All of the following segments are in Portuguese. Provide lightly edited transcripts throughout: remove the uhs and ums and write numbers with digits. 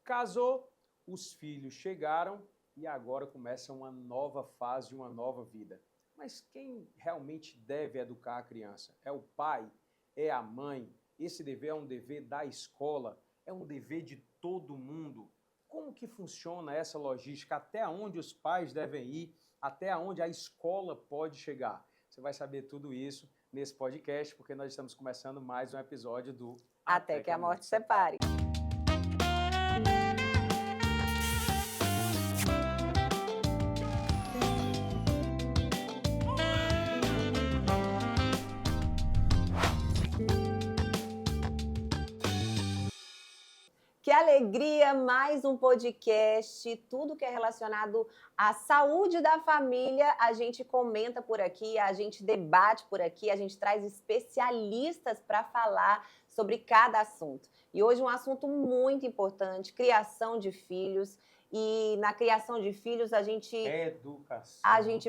Casou, os filhos chegaram e agora começa uma nova fase, uma nova vida. Mas quem realmente deve educar a criança? É o pai? É a mãe? Esse dever é um dever da escola? É um dever de todo mundo? Como que funciona essa logística? Até onde os pais devem ir? Até onde a escola pode chegar? Você vai saber tudo isso nesse podcast, porque nós estamos começando mais um episódio do Até que a morte separe. Que alegria, mais um podcast, tudo que é relacionado à saúde da família, a gente comenta por aqui, a gente debate por aqui, a gente traz especialistas para falar sobre cada assunto. E hoje um assunto muito importante, criação de filhos. E na criação de filhos a gente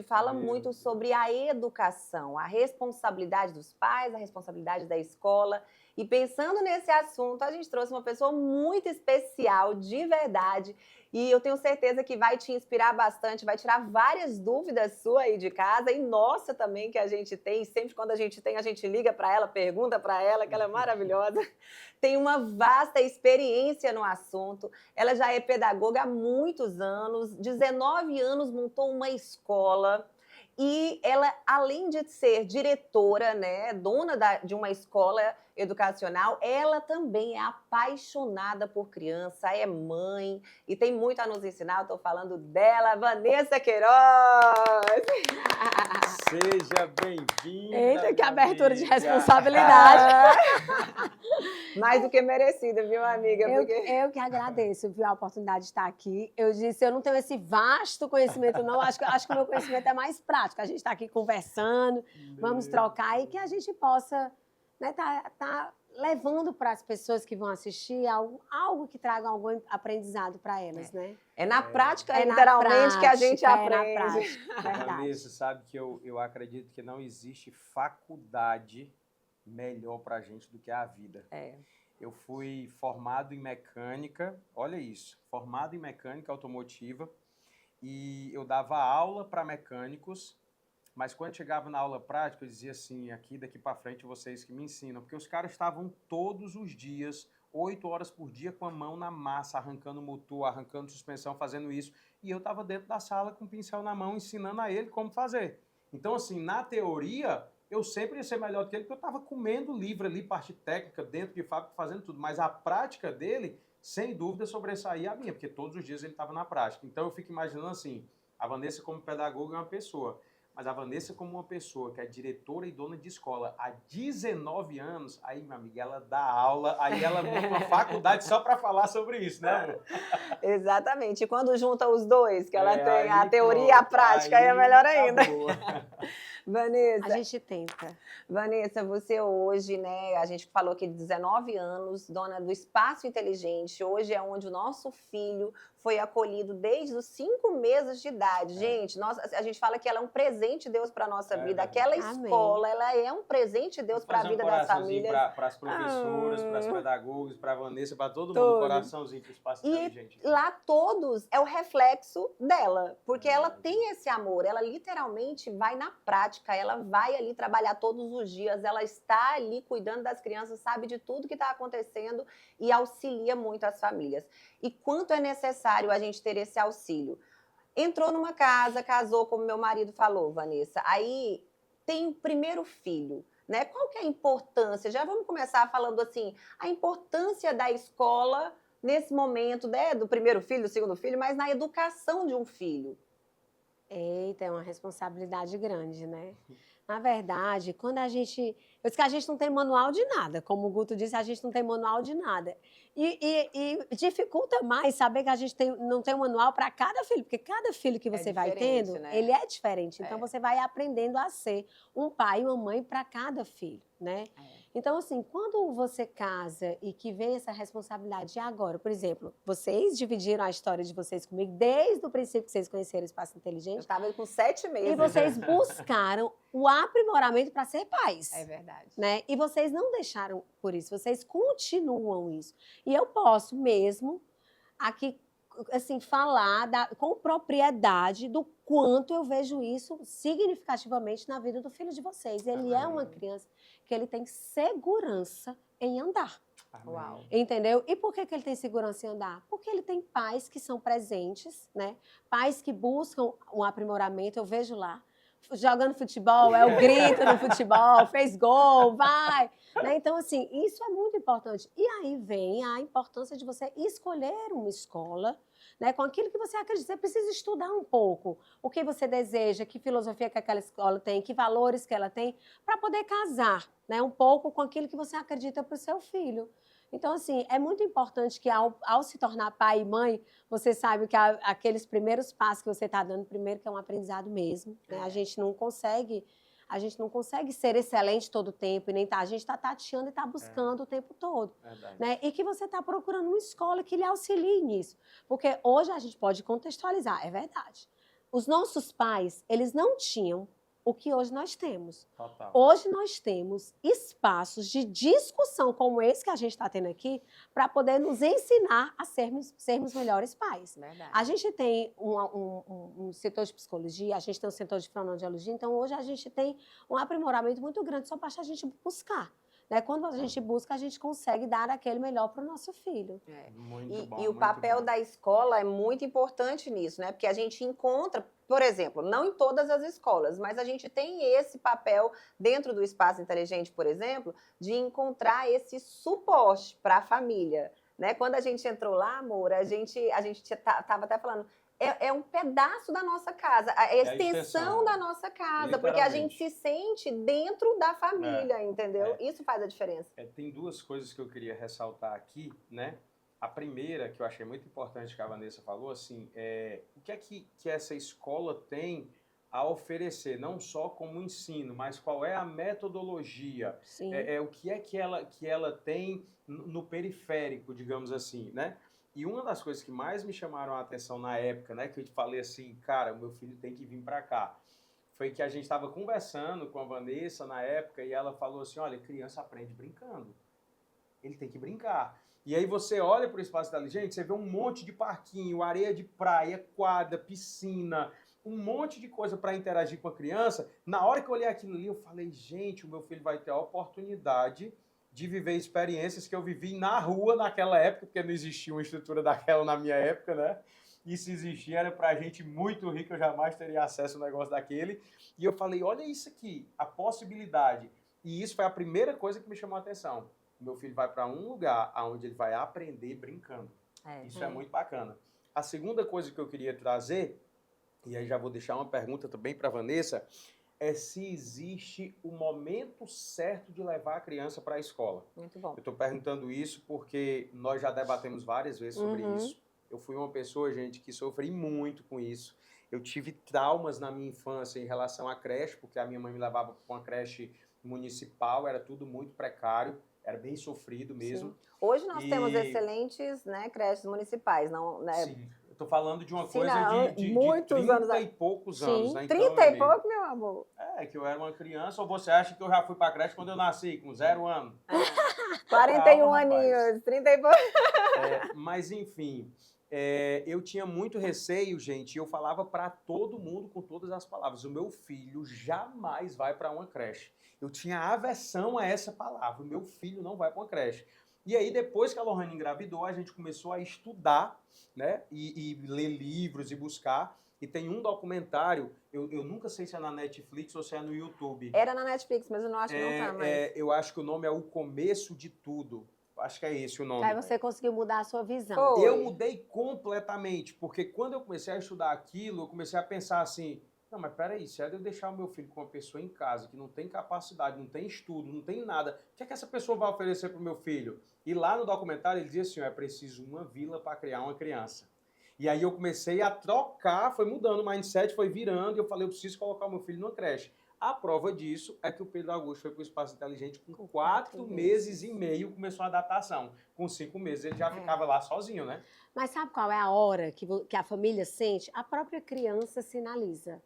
fala muito sobre a educação, a responsabilidade dos pais, a responsabilidade da escola. E pensando nesse assunto, a gente trouxe uma pessoa muito especial, de verdade. E eu tenho certeza que vai te inspirar bastante, vai tirar várias dúvidas suas aí de casa e nossa também que a gente tem. Sempre quando a gente tem, a gente liga para ela, pergunta para ela, que ela é maravilhosa. Tem uma vasta experiência no assunto. Ela já é pedagoga há muitos anos, 19 anos montou uma escola. E ela, além de ser diretora, né, dona de uma escola educacional, ela também é apaixonada por criança, é mãe e tem muito a nos ensinar. Eu estou falando dela, Vanessa Queiroz. Seja bem-vinda. Eita, que abertura de responsabilidade. Mais do que merecida, viu, amiga? Eu que agradeço, viu, a oportunidade de estar aqui. Eu disse, eu não tenho esse vasto conhecimento, não. Acho que o meu conhecimento é mais prático. A gente está aqui conversando, vamos trocar e que a gente possa, né, tá levando para as pessoas que vão assistir algo que traga algum aprendizado para elas, né? É na prática, literalmente, que a gente aprende. Na prática, verdade. Vanessa, sabe que eu acredito que não existe faculdade melhor para a gente do que a vida. Eu fui formado em mecânica, olha isso, formado em mecânica automotiva e eu dava aula para mecânicos, mas quando chegava na aula prática eu dizia assim, daqui para frente vocês que me ensinam, porque os caras estavam todos os dias, 8 horas por dia com a mão na massa, arrancando motor, arrancando suspensão, fazendo isso, e eu estava dentro da sala com o pincel na mão ensinando a ele como fazer. Então assim, na teoria eu sempre ia ser melhor do que ele, porque eu estava comendo livro ali, parte técnica, dentro de fábrica, fazendo tudo. Mas a prática dele, sem dúvida, sobressaía a minha, porque todos os dias ele estava na prática. Então eu fico imaginando assim, a Vanessa como pedagoga é uma pessoa, mas a Vanessa como uma pessoa que é diretora e dona de escola há 19 anos, aí, minha amiga, ela dá aula, aí ela monta uma faculdade só para falar sobre isso, né, amor? Exatamente. E quando junta os dois, que ela tem a teoria e a prática, aí é melhor ainda. Vanessa. A gente tenta. Vanessa, você hoje, né, a gente falou aqui de 19 anos, dona do Espaço Inteligente, hoje é onde o nosso filho foi acolhido desde os 5 meses de idade. Gente, a gente fala que ela é um presente de Deus para a nossa vida. Aquela escola, ela é um presente de Deus para a vida das famílias. Para as professoras, para as pedagogas, para a Vanessa, para todo mundo, coraçãozinho para o Espaço Inteligente. E lá todos é o reflexo dela, porque ela tem esse amor, ela literalmente vai na prática, ela vai ali trabalhar todos os dias, ela está ali cuidando das crianças, sabe de tudo que está acontecendo e auxilia muito as famílias. E quanto é necessário a gente ter esse auxílio? Entrou numa casa, casou, como meu marido falou, Vanessa, aí tem o primeiro filho, né? Qual que é a importância? Já vamos começar falando assim, a importância da escola nesse momento, né, do primeiro filho, do segundo filho, mas na educação de um filho. Eita, é uma responsabilidade grande, né? Na verdade, quando eu disse que a gente não tem manual de nada, como o Guto disse, a gente não tem manual de nada. E dificulta mais saber que a gente não tem um manual para cada filho, porque cada filho que você vai tendo, né? Ele é diferente. Então, você vai aprendendo a ser um pai e uma mãe para cada filho, né? Então, assim, quando você casa e que vem essa responsabilidade agora, por exemplo, vocês dividiram a história de vocês comigo desde o princípio que vocês conheceram o Espaço Inteligente. Eu estava com 7 meses. E vocês buscaram o aprimoramento para ser pais. É verdade. Né? E vocês não deixaram por isso, vocês continuam isso. E eu posso mesmo aqui, assim, falar com propriedade do quanto eu vejo isso significativamente na vida do filho de vocês. Ele é uma criança que ele tem segurança em andar. Uau. Entendeu? E por que ele tem segurança em andar? Porque ele tem pais que são presentes, né? Pais que buscam um aprimoramento. Eu vejo lá, jogando futebol, é o grito no futebol, fez gol, vai. Né? Então, assim, isso é muito importante. E aí vem a importância de você escolher uma escola, né, com aquilo que você acredita. Você precisa estudar um pouco o que você deseja, que filosofia que aquela escola tem, que valores que ela tem, para poder casar, né, um pouco com aquilo que você acredita para o seu filho. Então, assim, é muito importante que ao se tornar pai e mãe, você sabe que aqueles primeiros passos que você está dando, primeiro que é um aprendizado mesmo, né? A gente não consegue ser excelente todo o tempo, e nem a gente está tateando e está buscando o tempo todo. Né? E que você está procurando uma escola que lhe auxilie nisso. Porque hoje a gente pode contextualizar, é verdade. Os nossos pais, eles não tinham o que hoje nós temos. Total. Hoje nós temos espaços de discussão como esse que a gente está tendo aqui para poder nos ensinar a sermos melhores pais. Verdade. A gente tem um setor de psicologia, a gente tem um setor de fonoaudiologia, então hoje a gente tem um aprimoramento muito grande só para a gente buscar. Né? Quando a gente busca, a gente consegue dar aquele melhor para o nosso filho. Muito bom, e o papel da escola é muito importante nisso, né? Porque a gente encontra, por exemplo, não em todas as escolas, mas a gente tem esse papel dentro do Espaço Inteligente, por exemplo, de encontrar esse suporte para a família. Né? Quando a gente entrou lá, amor, a gente estava até falando, é um pedaço da nossa casa, a extensão da nossa casa, porque a gente se sente dentro da família, entendeu? Isso faz a diferença. Tem duas coisas que eu queria ressaltar aqui, né? A primeira, que eu achei muito importante que a Vanessa falou, assim, o que é que essa escola tem a oferecer, não só como ensino, mas qual é a metodologia, o que é que ela tem no periférico, digamos assim, né? E uma das coisas que mais me chamaram a atenção na época, né, que eu te falei assim, cara, o meu filho tem que vir para cá, foi que a gente estava conversando com a Vanessa na época e ela falou assim, olha, criança aprende brincando, ele tem que brincar. E aí você olha para o Espaço Inteligente, você vê um monte de parquinho, areia de praia, quadra, piscina, um monte de coisa para interagir com a criança. Na hora que eu olhei aquilo ali, eu falei, gente, o meu filho vai ter a oportunidade de viver experiências que eu vivi na rua naquela época, porque não existia uma estrutura daquela na minha época, né? E se existia, era pra gente muito rico, eu jamais teria acesso a um negócio daquele. E eu falei, olha isso aqui, a possibilidade. E isso foi a primeira coisa que me chamou a atenção. Meu filho vai para um lugar onde ele vai aprender brincando. Isso é muito bacana. A segunda coisa que eu queria trazer, e aí já vou deixar uma pergunta também para a Vanessa, é se existe o momento certo de levar a criança para a escola. Muito bom. Eu estou perguntando isso porque nós já debatemos várias vezes sobre isso. Eu fui uma pessoa, gente, que sofri muito com isso. Eu tive traumas na minha infância em relação à creche, porque a minha mãe me levava para uma creche municipal, era tudo muito precário, era bem sofrido mesmo. Sim. Hoje nós temos excelentes, né, creches municipais, não, né? Sim. Estou falando de uma coisa de muitos 30 anos e poucos anos, né? 30 então, e pouco, meu amor. Que eu era uma criança, ou você acha que eu já fui para a creche quando eu nasci, com 0 anos? 41 aninhos, 30 e pouco. Mas, enfim, eu tinha muito receio, gente, e eu falava para todo mundo com todas as palavras, o meu filho jamais vai para uma creche. Eu tinha aversão a essa palavra, o meu filho não vai para uma creche. E aí, depois que a Lohane engravidou, a gente começou a estudar, né, e ler livros e buscar. E tem um documentário, eu nunca sei se é na Netflix ou se é no YouTube. Era na Netflix, mas eu não acho que não tá mais. Eu acho que o nome é O Começo de Tudo. Acho que é esse o nome. Aí você conseguiu mudar a sua visão. Foi. Eu mudei completamente, porque quando eu comecei a estudar aquilo, eu comecei a pensar assim, não, mas peraí, se é de eu deixar o meu filho com uma pessoa em casa que não tem capacidade, não tem estudo, não tem nada, o que é que essa pessoa vai oferecer para o meu filho? E lá no documentário ele dizia assim, é preciso uma vila para criar uma criança. E aí eu comecei a trocar, foi mudando o mindset, foi virando, e eu falei, eu preciso colocar o meu filho numa creche. A prova disso é que o Pedro Augusto foi para o Espaço Inteligente com 4 meses e meio, começou a adaptação. Com 5 meses ele já ficava lá sozinho, né? Mas sabe qual é a hora que a família sente? A própria criança sinaliza.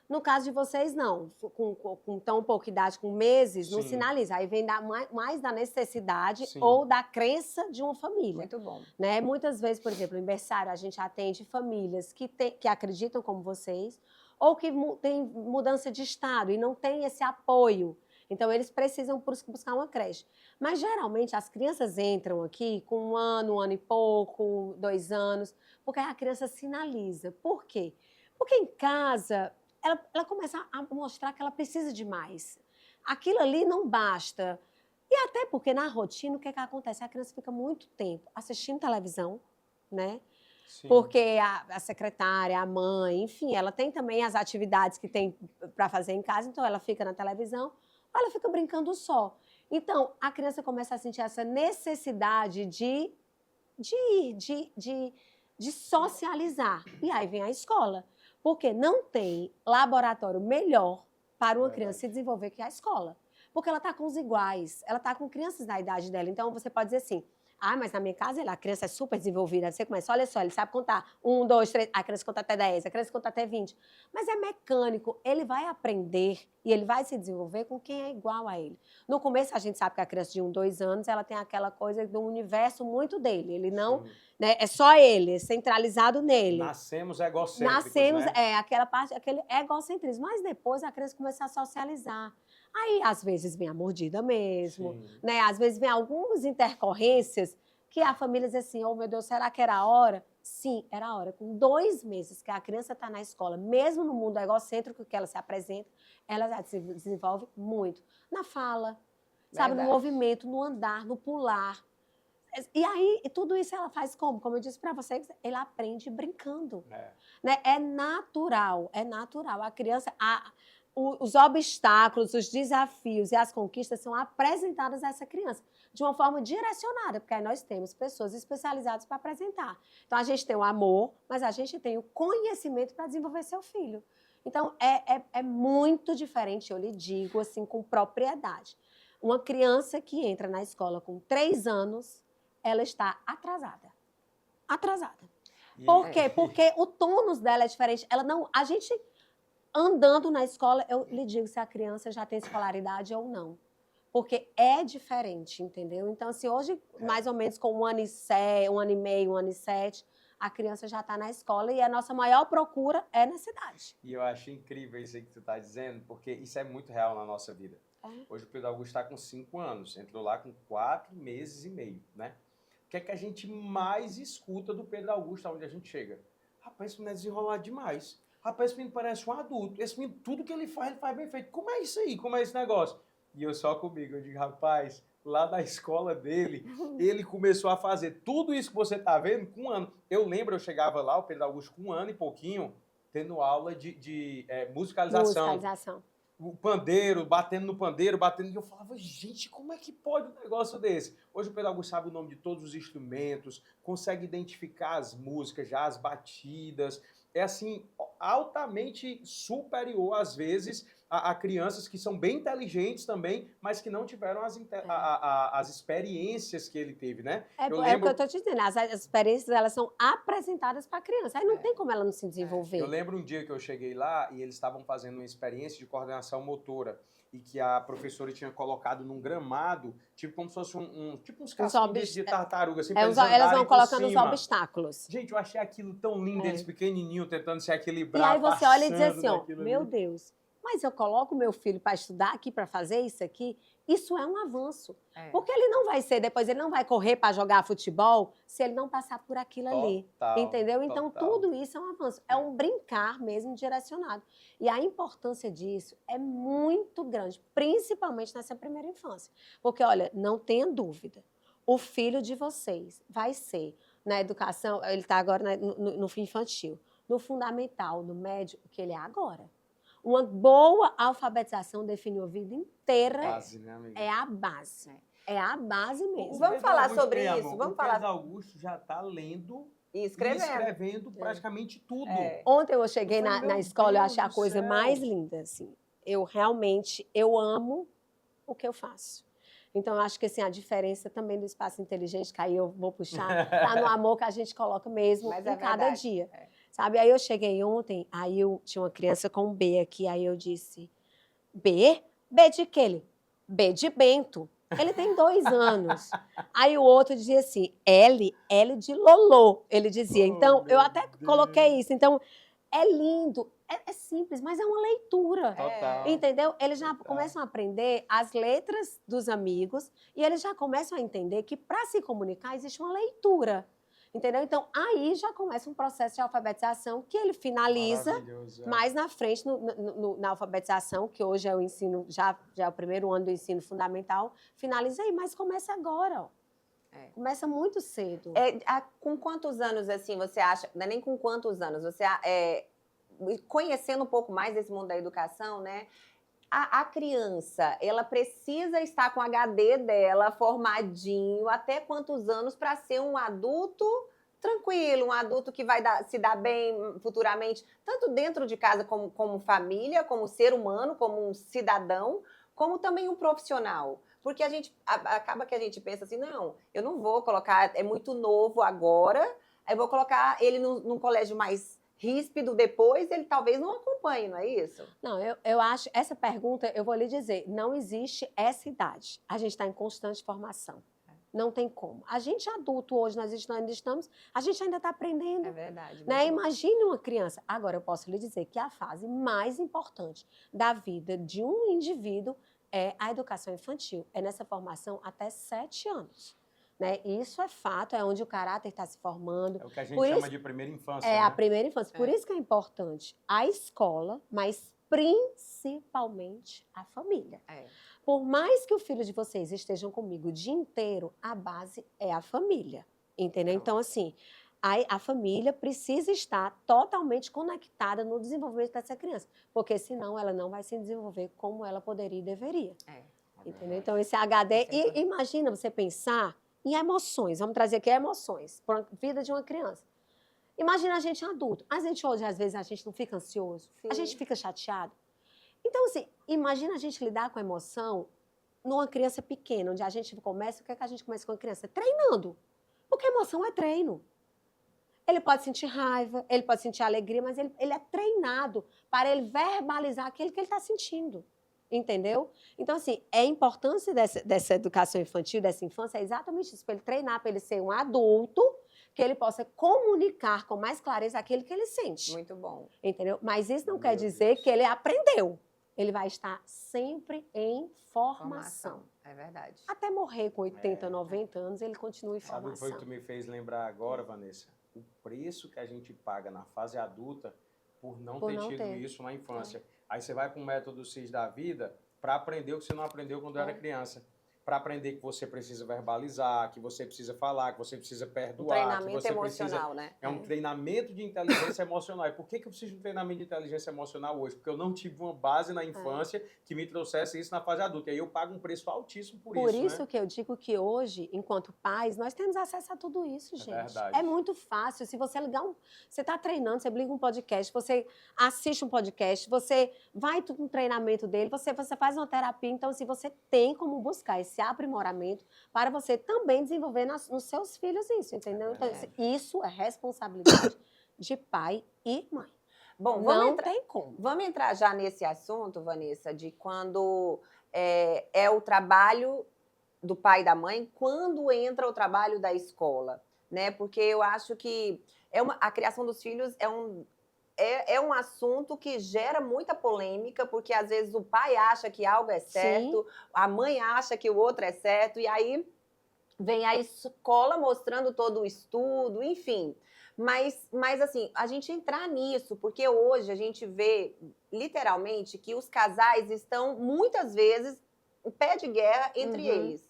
No caso de vocês, não. Com tão pouca idade, com meses, não Sim. sinaliza. Aí vem mais da necessidade Sim. ou da crença de uma família. Muito bom. Né? Muitas vezes, por exemplo, no aniversário, a gente atende famílias que acreditam como vocês ou que têm mudança de estado e não tem esse apoio. Então, eles precisam buscar uma creche. Mas, geralmente, as crianças entram aqui com 1 ano e pouco, 2 anos, porque a criança sinaliza. Por quê? Porque em casa, ela começa a mostrar que ela precisa de mais. Aquilo ali não basta. E até porque, na rotina, o que acontece? A criança fica muito tempo assistindo televisão, né? Sim. Porque a secretária, a mãe, enfim, ela tem também as atividades que tem para fazer em casa, então ela fica na televisão, ou ela fica brincando só. Então, a criança começa a sentir essa necessidade de socializar. E aí vem a escola. Porque não tem laboratório melhor para uma criança se desenvolver que a escola. Porque ela está com os iguais, ela está com crianças da idade dela. Então, você pode dizer assim, mas na minha casa a criança é super desenvolvida. Você começa, olha só, ele sabe contar 1, 2, 3, a criança conta até 10, a criança conta até 20. Mas é mecânico, ele vai aprender e ele vai se desenvolver com quem é igual a ele. No começo, a gente sabe que a criança de 1, 2 anos, ela tem aquela coisa do universo muito dele. Ele não, né, é só ele, é centralizado nele. Nascemos egocêntricos, né? Aquela parte, aquele egocentrismo. Mas depois a criança começa a socializar. Aí, às vezes, vem a mordida mesmo, né? Às vezes vem algumas intercorrências que a família diz assim, oh, meu Deus, será que era a hora? Sim, era a hora. Com 2 meses que a criança está na escola, mesmo no mundo egocêntrico que ela se apresenta, ela já se desenvolve muito. Na fala, sabe? No movimento, no andar, no pular. E aí, tudo isso ela faz como? Como eu disse para vocês, ela aprende brincando. Né? É natural, é natural. A criança... Os obstáculos, os desafios e as conquistas são apresentadas a essa criança de uma forma direcionada, porque aí nós temos pessoas especializadas para apresentar. Então, a gente tem o amor, mas a gente tem o conhecimento para desenvolver seu filho. Então, é muito diferente, eu lhe digo assim, com propriedade. Uma criança que entra na escola com 3 anos, ela está atrasada. Atrasada. Por quê? Porque o tônus dela é diferente. A gente... Andando na escola, eu lhe digo se a criança já tem escolaridade ou não. Porque é diferente, entendeu? Então, assim, hoje, mais ou menos com 1 ano e meio, 1 ano e 7, a criança já está na escola e a nossa maior procura é na cidade. E eu acho incrível isso aí que tu está dizendo, porque isso é muito real na nossa vida. Hoje o Pedro Augusto está com 5 anos, entrou lá com 4 meses e meio, né? O que é que a gente mais escuta do Pedro Augusto, aonde a gente chega? Rapaz, esse menino é desenrolado demais. Rapaz, esse menino parece um adulto. Esse menino, tudo que ele faz bem feito. Como é isso aí? Como é esse negócio? E eu só comigo, eu digo, rapaz, lá da escola dele, ele começou a fazer tudo isso que você está vendo com 1 ano. Eu lembro, eu chegava lá, o Pedro Augusto com 1 ano e pouquinho, tendo aula de musicalização. Musicalização. O pandeiro, batendo no pandeiro, batendo. E eu falava, gente, como é que pode um negócio desse? Hoje o Pedro Augusto sabe o nome de todos os instrumentos, consegue identificar as músicas, já as batidas. É assim, altamente superior, às vezes, a crianças que são bem inteligentes também, mas que não tiveram as experiências que ele teve, né? É o que eu estou te dizendo, as experiências elas são apresentadas para a criança, aí não tem como ela não se desenvolver. Eu lembro um dia que eu cheguei lá e eles estavam fazendo uma experiência de coordenação motora e que a professora tinha colocado num gramado, tipo como se fosse tipo uns casquinhos de tartaruga, assim, elas vão colocando os obstáculos. Gente, eu achei aquilo tão lindo, eles pequenininhos, tentando se equilibrar. E aí você olha e diz assim, ó, meu Deus, mas eu coloco meu filho para estudar aqui, para fazer isso aqui, isso é um avanço. Porque ele não vai ser, depois ele não vai correr para jogar futebol se ele não passar por aquilo ali. Entendeu? Então, tudo isso é um avanço. É um brincar mesmo direcionado. E a importância disso é muito grande, principalmente nessa primeira infância. Porque, olha, não tenha dúvida, o filho de vocês vai ser, na educação, ele está agora no fim infantil, no fundamental, no médio, o que ele é agora. Uma boa alfabetização define a vida inteira. Base, né, amiga? É a base. É a base mesmo. Vamos falar sobre isso. O Pedro Augusto já está lendo e escrevendo praticamente tudo. Ontem eu cheguei na escola e achei a coisa mais linda. Assim. Eu amo o que eu faço. Então, eu acho que assim, a diferença também do espaço inteligente, que aí eu vou puxar, está no amor que a gente coloca mesmo em cada dia. sabe? Aí eu cheguei ontem, aí eu tinha uma criança com B aqui, aí eu disse, B? B de quê? Ele, B de Bento. Ele tem 2 anos. Aí o outro dizia assim, L de Lolô, ele dizia. Então, eu até coloquei isso. Então, é lindo, é simples, mas é uma leitura. Total. Entendeu? Eles já começam a aprender as letras dos amigos e eles já começam a entender que para se comunicar existe uma leitura. Entendeu? Então, aí já começa um processo de alfabetização que ele finaliza mais na frente, na alfabetização, que hoje é o ensino, já é o primeiro ano do ensino fundamental, finaliza aí, mas começa agora, ó. Começa muito cedo. Com quantos anos, assim, você acha, não é nem com quantos anos, você, conhecendo um pouco mais desse mundo da educação, né? A criança, ela precisa estar com o HD dela formadinho até quantos anos para ser um adulto tranquilo, um adulto que vai se dar bem futuramente, tanto dentro de casa como família, como ser humano, como um cidadão, como também um profissional. Porque acaba que a gente pensa assim, não, eu não vou colocar, é muito novo agora, eu vou colocar ele num colégio mais ríspido depois, ele talvez não acompanhe, não é isso? Não, eu acho, essa pergunta, eu vou lhe dizer, não existe essa idade. A gente está em constante formação. Não tem como. A gente adulto hoje, nós ainda estamos, a gente ainda está aprendendo. É verdade. Né? Imagine uma criança. Agora, eu posso lhe dizer que a fase mais importante da vida de um indivíduo é a educação infantil. É nessa formação até 7 anos. Né? Isso é fato, é onde o caráter está se formando. É o que a gente chama de primeira infância. É, né? a primeira infância. Por isso que é importante a escola, mas principalmente a família. Por mais que o filho de vocês estejam comigo o dia inteiro, a base é a família. Entendeu? Então, assim, a família precisa estar totalmente conectada no desenvolvimento dessa criança. Porque senão ela não vai se desenvolver como ela poderia e deveria. Entendeu? Então, esse HD... E imagina você pensar em emoções, vamos trazer aqui emoções, para a vida de uma criança. Imagina a gente adulto. A gente hoje, às vezes, a gente não fica ansioso, a gente fica chateado. Então, assim, imagina a gente lidar com a emoção numa criança pequena, onde a gente começa, o que é que a gente começa com a criança? Treinando. Porque a emoção é treino. Ele pode sentir raiva, ele pode sentir alegria, mas ele é treinado para ele verbalizar aquilo que ele está sentindo. Entendeu? Então, assim, a importância dessa educação infantil, dessa infância, é exatamente isso, para ele treinar, para ele ser um adulto, que ele possa comunicar com mais clareza aquilo que ele sente. Muito bom. Entendeu? Mas isso não quer dizer que ele aprendeu. Ele vai estar sempre em formação. É verdade. Até morrer com 80, 90 anos, ele continua em formação. Sabe o que tu me fez lembrar agora, Vanessa? O preço que a gente paga na fase adulta por não ter tido isso na infância. Aí você vai com o método CIS da vida para aprender o que você não aprendeu quando era criança. Para aprender que você precisa verbalizar, que você precisa falar, que você precisa perdoar. Um treinamento que você emocional, precisa... né? É um treinamento de inteligência emocional. E por que eu preciso de um treinamento de inteligência emocional hoje? Porque eu não tive uma base na infância que me trouxesse isso na fase adulta. E aí eu pago um preço altíssimo por isso. Por isso, né? Que eu digo que hoje, enquanto pais, nós temos acesso a tudo isso, gente. É verdade. É muito fácil. Se você ligar Você está treinando, você liga um podcast, você assiste um podcast, você vai para um treinamento dele, você faz uma terapia. Então, se você tem como buscar esse aprimoramento para você também desenvolver nos seus filhos isso, entendeu? Então, isso é responsabilidade de pai e mãe. Bom, não tem como. Vamos entrar já nesse assunto, Vanessa, de quando é o trabalho do pai e da mãe, quando entra o trabalho da escola, né? Porque eu acho que a criação dos filhos é um assunto que gera muita polêmica, porque às vezes o pai acha que algo é certo, a mãe acha que o outro é certo, e aí vem a escola mostrando todo o estudo, enfim. Mas assim, a gente entrar nisso, porque hoje a gente vê, literalmente, que os casais estão, muitas vezes, em pé de guerra entre eles.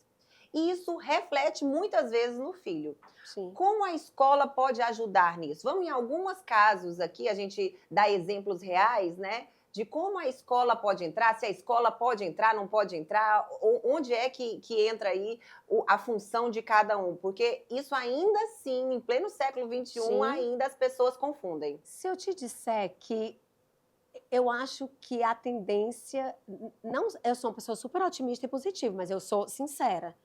E isso reflete muitas vezes no filho. Sim. Como a escola pode ajudar nisso? Vamos em alguns casos aqui, a gente dá exemplos reais, né? De como a escola pode entrar, se a escola pode entrar, não pode entrar, onde é que entra aí a função de cada um. Porque isso ainda assim, em pleno século XXI, ainda as pessoas confundem. Se eu te disser que eu acho que a tendência... Eu sou uma pessoa super otimista e positiva, mas eu sou sincera.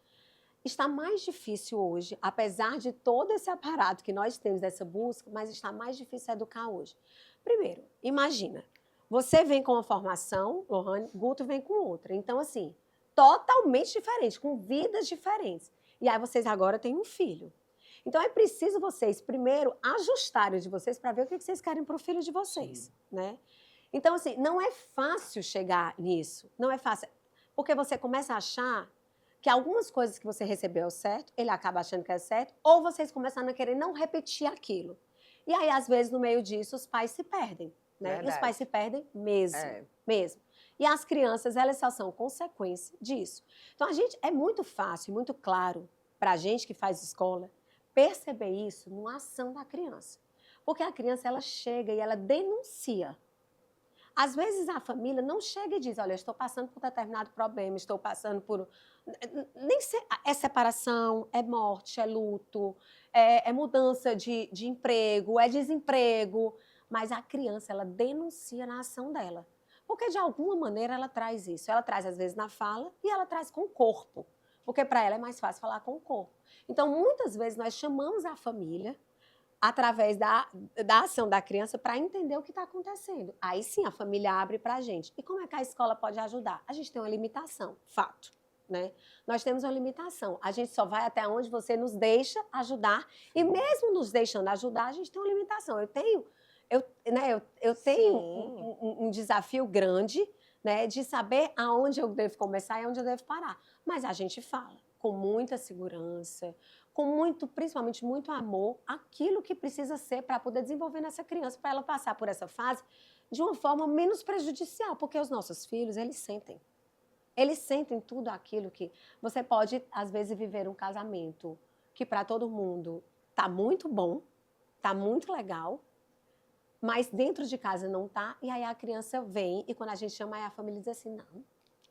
está mais difícil hoje, apesar de todo esse aparato que nós temos dessa busca, mas está mais difícil educar hoje. Primeiro, imagina, você vem com uma formação, Lohane, Guto vem com outra. Então, assim, totalmente diferente, com vidas diferentes. E aí vocês agora têm um filho. Então, é preciso vocês, primeiro, ajustarem de vocês para ver o que vocês querem para o filho de vocês, né? Então, assim, não é fácil chegar nisso, não é fácil, porque você começa a achar que algumas coisas que você recebeu é certo, ele acaba achando que é certo, ou vocês começam a querer não repetir aquilo. E aí, às vezes, no meio disso, os pais se perdem, né? Verdade. E os pais se perdem mesmo. E as crianças, elas só são consequência disso. Então, a gente, é muito fácil, muito claro para a gente que faz escola, perceber isso numa ação da criança. Porque a criança, ela chega e ela denuncia. Às vezes a família não chega e diz, olha, eu estou passando por determinado problema, estou passando por... Nem sei, é separação, é morte, é luto, é mudança de emprego, é desemprego. Mas a criança, ela denuncia na ação dela. Porque, de alguma maneira, ela traz isso. Ela traz, às vezes, na fala e ela traz com o corpo. Porque, para ela, é mais fácil falar com o corpo. Então, muitas vezes, nós chamamos a família através da ação da criança para entender o que está acontecendo. Aí sim a família abre para a gente. E como é que a escola pode ajudar? A gente tem uma limitação, fato, né? Nós temos uma limitação. A gente só vai até onde você nos deixa ajudar. E mesmo nos deixando ajudar, a gente tem uma limitação. Eu tenho um desafio grande, né, de saber aonde eu devo começar e aonde eu devo parar. Mas a gente fala com muita segurança, com muito, principalmente muito amor, aquilo que precisa ser para poder desenvolver nessa criança, para ela passar por essa fase de uma forma menos prejudicial, porque os nossos filhos, eles sentem tudo aquilo que... Você pode, às vezes, viver um casamento que para todo mundo está muito bom, está muito legal, mas dentro de casa não está, e aí a criança vem, e quando a gente chama, aí a família diz assim, não,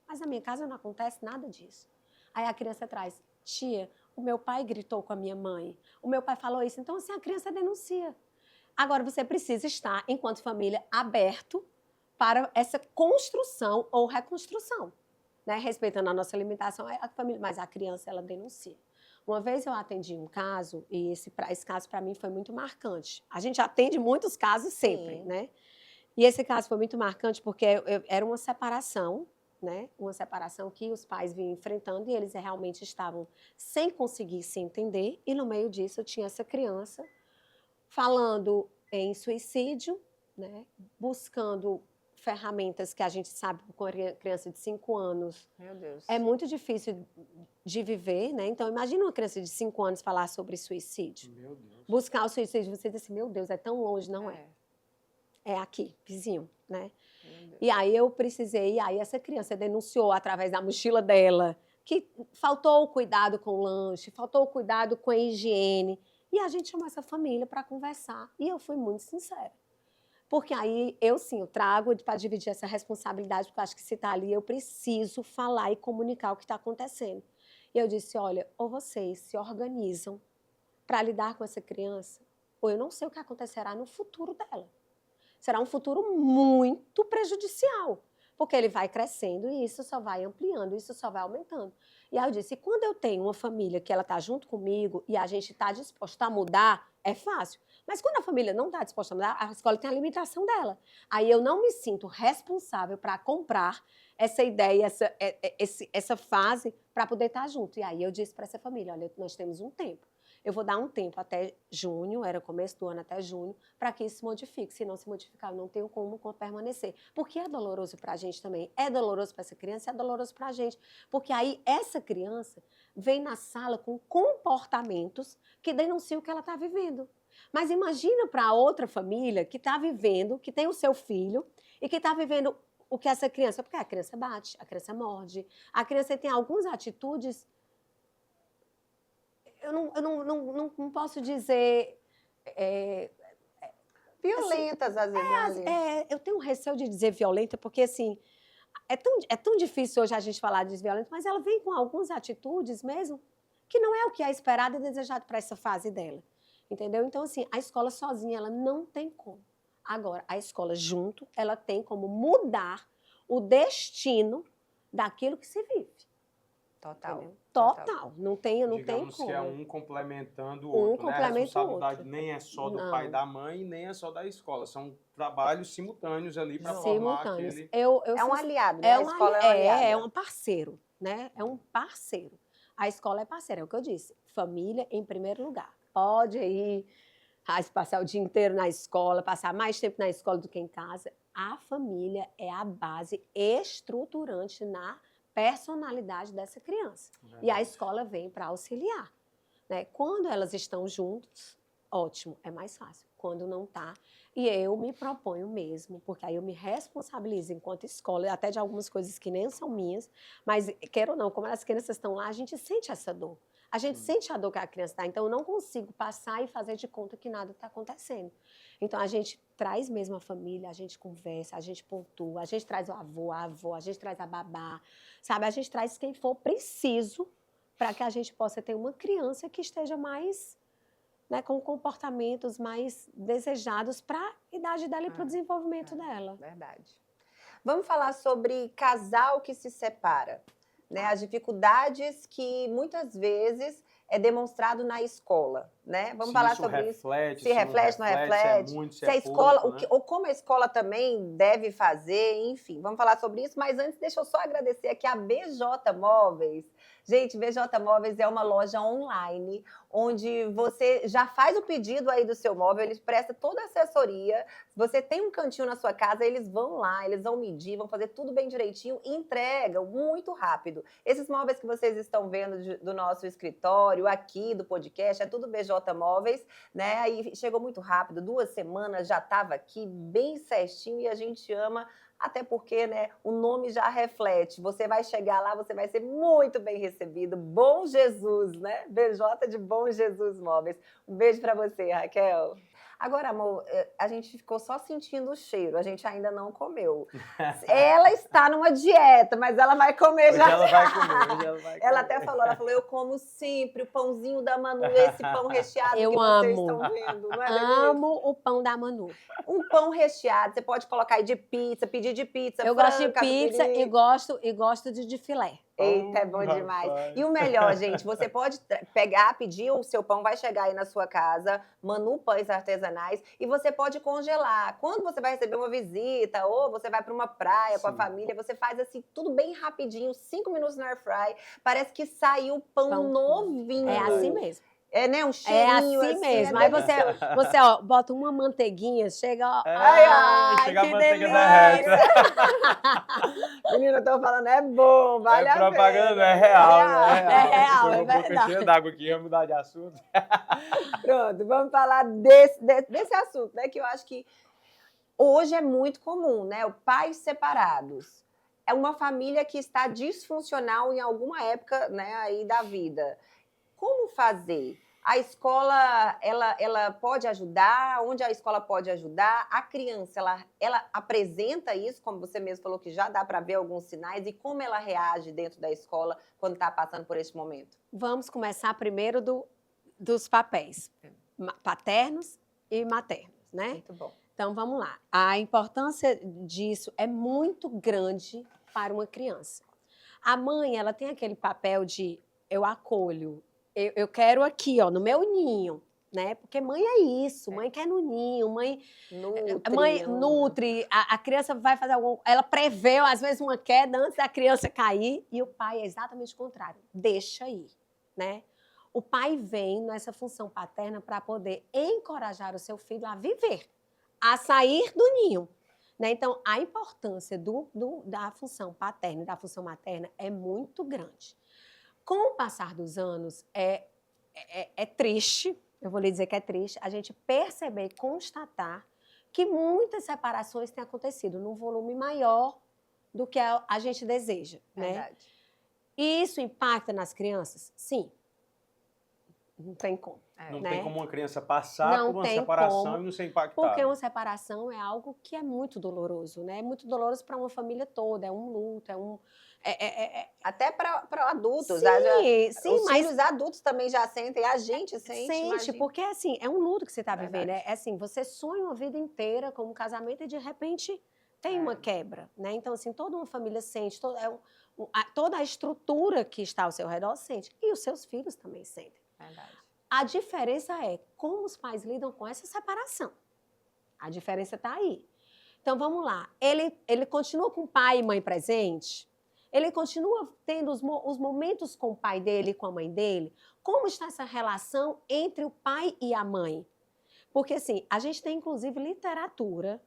mas na minha casa não acontece nada disso. Aí a criança traz, tia, o meu pai gritou com a minha mãe, o meu pai falou isso. Então, assim, a criança denuncia. Agora, você precisa estar, enquanto família, aberto para essa construção ou reconstrução, né? Respeitando a nossa limitação, a família, mas a criança, ela denuncia. Uma vez eu atendi um caso, e esse caso, para mim, foi muito marcante. A gente atende muitos casos sempre, né? E esse caso foi muito marcante porque era uma separação, né? Uma separação que os pais vinham enfrentando e eles realmente estavam sem conseguir se entender. E no meio disso tinha essa criança falando em suicídio, né? Buscando ferramentas que a gente sabe com a criança de 5 anos. Meu Deus. É muito difícil de viver, né? Então, imagina uma criança de 5 anos falar sobre suicídio. Meu Deus. Buscar o suicídio, você diz assim, meu Deus, é tão longe, não é? É aqui, vizinho, né? E aí eu precisei, e aí essa criança denunciou através da mochila dela que faltou o cuidado com o lanche, faltou o cuidado com a higiene. E a gente chamou essa família para conversar. E eu fui muito sincera. Porque aí eu trago para dividir essa responsabilidade, porque eu acho que se está ali, eu preciso falar e comunicar o que está acontecendo. E eu disse, olha, ou vocês se organizam para lidar com essa criança, ou eu não sei o que acontecerá no futuro dela. Será um futuro muito prejudicial, porque ele vai crescendo e isso só vai ampliando, isso só vai aumentando. E aí eu disse, quando eu tenho uma família que ela está junto comigo e a gente está disposto a mudar, é fácil. Mas quando a família não está disposta a mudar, a escola tem a limitação dela. Aí eu não me sinto responsável para comprar essa ideia, essa fase para poder estar junto. E aí eu disse para essa família, olha, nós temos um tempo. Eu vou dar um tempo até junho, era começo do ano até junho, para que isso se modifique. Se não se modificar, eu não tenho como permanecer. Porque é doloroso para a gente também. É doloroso para essa criança, é doloroso para a gente. Porque aí essa criança vem na sala com comportamentos que denunciam o que ela está vivendo. Mas imagina para outra família que está vivendo, que tem o seu filho e que está vivendo o que essa criança... Porque a criança bate, a criança morde, a criança tem algumas atitudes... Eu não posso dizer... violentas, assim, às vezes. Eu tenho um receio de dizer violenta, porque, assim, é tão difícil hoje a gente falar de violenta, mas ela vem com algumas atitudes mesmo que não é o que é esperado e desejado para essa fase dela. Entendeu? Então, assim, a escola sozinha, ela não tem como. Agora, a escola junto, ela tem como mudar o destino daquilo que se vive. Total. Não tem Digamos como. que é um complementando o outro, né? A responsabilidade nem é só do pai e da mãe, nem é só da escola. São trabalhos simultâneos ali para formar aquele... É um aliado, né? A escola é um aliado. É um parceiro, né? É um parceiro. A escola é parceira, é o que eu disse. Família em primeiro lugar. Pode ir passar o dia inteiro na escola, passar mais tempo na escola do que em casa. A família é a base estruturante na personalidade dessa criança. E a escola vem para auxiliar, né? Quando elas estão juntas, ótimo, é mais fácil. Quando não está, e eu me proponho mesmo, porque aí eu me responsabilizo enquanto escola, até de algumas coisas que nem são minhas, mas quero ou não, como as crianças estão lá, a gente sente essa dor. A gente sente a dor que a criança está, então eu não consigo passar e fazer de conta que nada está acontecendo. Então a gente traz mesmo a família, a gente conversa, a gente pontua, a gente traz o avô, a avó, a gente traz a babá, sabe? A gente traz quem for preciso para que a gente possa ter uma criança que esteja mais, né, com comportamentos mais desejados para a idade dela e para o desenvolvimento dela. Verdade. Vamos falar sobre casal que se separa. Né, as dificuldades que muitas vezes é demonstrado na escola, né? Vamos falar sobre isso. Se reflete, não reflete. Se a escola, ou como a escola também deve fazer, enfim. Vamos falar sobre isso, mas antes deixa eu só agradecer aqui a BJ Móveis. Gente, BJ Móveis é uma loja online onde você já faz o pedido aí do seu móvel, eles prestam toda a assessoria. Se você tem um cantinho na sua casa, eles vão lá, eles vão medir, vão fazer tudo bem direitinho e entregam muito rápido. Esses móveis que vocês estão vendo do nosso escritório, aqui do podcast, é tudo BJ Móveis, né? Aí chegou muito rápido, 2 semanas já estava aqui bem certinho e a gente ama. Até porque, né, o nome já reflete. Você vai chegar lá, você vai ser muito bem recebido. Bom Jesus, né? BJ de Bom Jesus Móveis. Um beijo para você, Raquel. Agora, amor, a gente ficou só sentindo o cheiro, a gente ainda não comeu. Ela está numa dieta, mas ela vai comer já. Ela vai comer. Ela até falou, eu como sempre o pãozinho da Manu, esse pão recheado que vocês estão vendo. Não é amo o pão da Manu. Um pão recheado, você pode colocar aí de pizza, pedir de pizza. Eu gosto de pizza e gosto de filé. Eita, é bom demais. E o melhor, gente, você pode pegar, pedir o seu pão, vai chegar aí na sua casa, Manu Pães Artesanais, e você pode congelar. Quando você vai receber uma visita, ou você vai para uma praia com a família, você faz assim, tudo bem rapidinho, 5 minutos no air fry, parece que saiu pão novinho. É assim mesmo. É, né? Um cheirinho assim mesmo. Aí você ó, bota uma manteiguinha, chega, ó. Chega a manteiga derrete. Menina, eu tô falando, é bom, vale a pena. É propaganda, não é real. É real, é verdade. Cheia d'água aqui, vamos mudar de assunto. Pronto, vamos falar desse assunto, né? Que eu acho que hoje é muito comum, né? O pais separados. É uma família que está disfuncional em alguma época, né, aí da vida. Como fazer? A escola, ela pode ajudar? Onde a escola pode ajudar? A criança, ela apresenta isso, como você mesmo falou, que já dá para ver alguns sinais, e como ela reage dentro da escola quando está passando por esse momento? Vamos começar primeiro dos papéis, paternos e maternos, né? Muito bom. Então, vamos lá. A importância disso é muito grande para uma criança. A mãe, ela tem aquele papel de eu acolho, eu quero aqui, ó, no meu ninho, né? Porque mãe é isso, mãe quer no ninho, mãe nutre, a criança vai fazer ela prevê, às vezes, uma queda antes da criança cair, e o pai é exatamente o contrário, deixa ir, né? O pai vem nessa função paterna para poder encorajar o seu filho a viver, a sair do ninho, né? Então, a importância da função paterna e da função materna é muito grande. Com o passar dos anos, é triste, eu vou lhe dizer que é triste, a gente perceber e constatar que muitas separações têm acontecido num volume maior do que a gente deseja. Verdade. Né? E isso impacta nas crianças? Sim. Não tem como. Não tem como uma criança passar por uma separação e não ser impactada. Porque uma separação é algo que é muito doloroso, né? É muito doloroso para uma família toda, é um luto, até para adultos. Sim, os filhos adultos também já sentem, a gente sente. Porque assim, é um luto que você está vivendo. É assim, você sonha uma vida inteira com um casamento e de repente tem uma quebra, né? Então, assim, toda uma família sente, toda a estrutura que está ao seu redor sente. E os seus filhos também sentem. Verdade. A diferença é como os pais lidam com essa separação. A diferença está aí. Então, vamos lá. Ele continua com o pai e mãe presente? Ele continua tendo os momentos com o pai dele e com a mãe dele? Como está essa relação entre o pai e a mãe? Porque, assim, a gente tem, inclusive, literatura,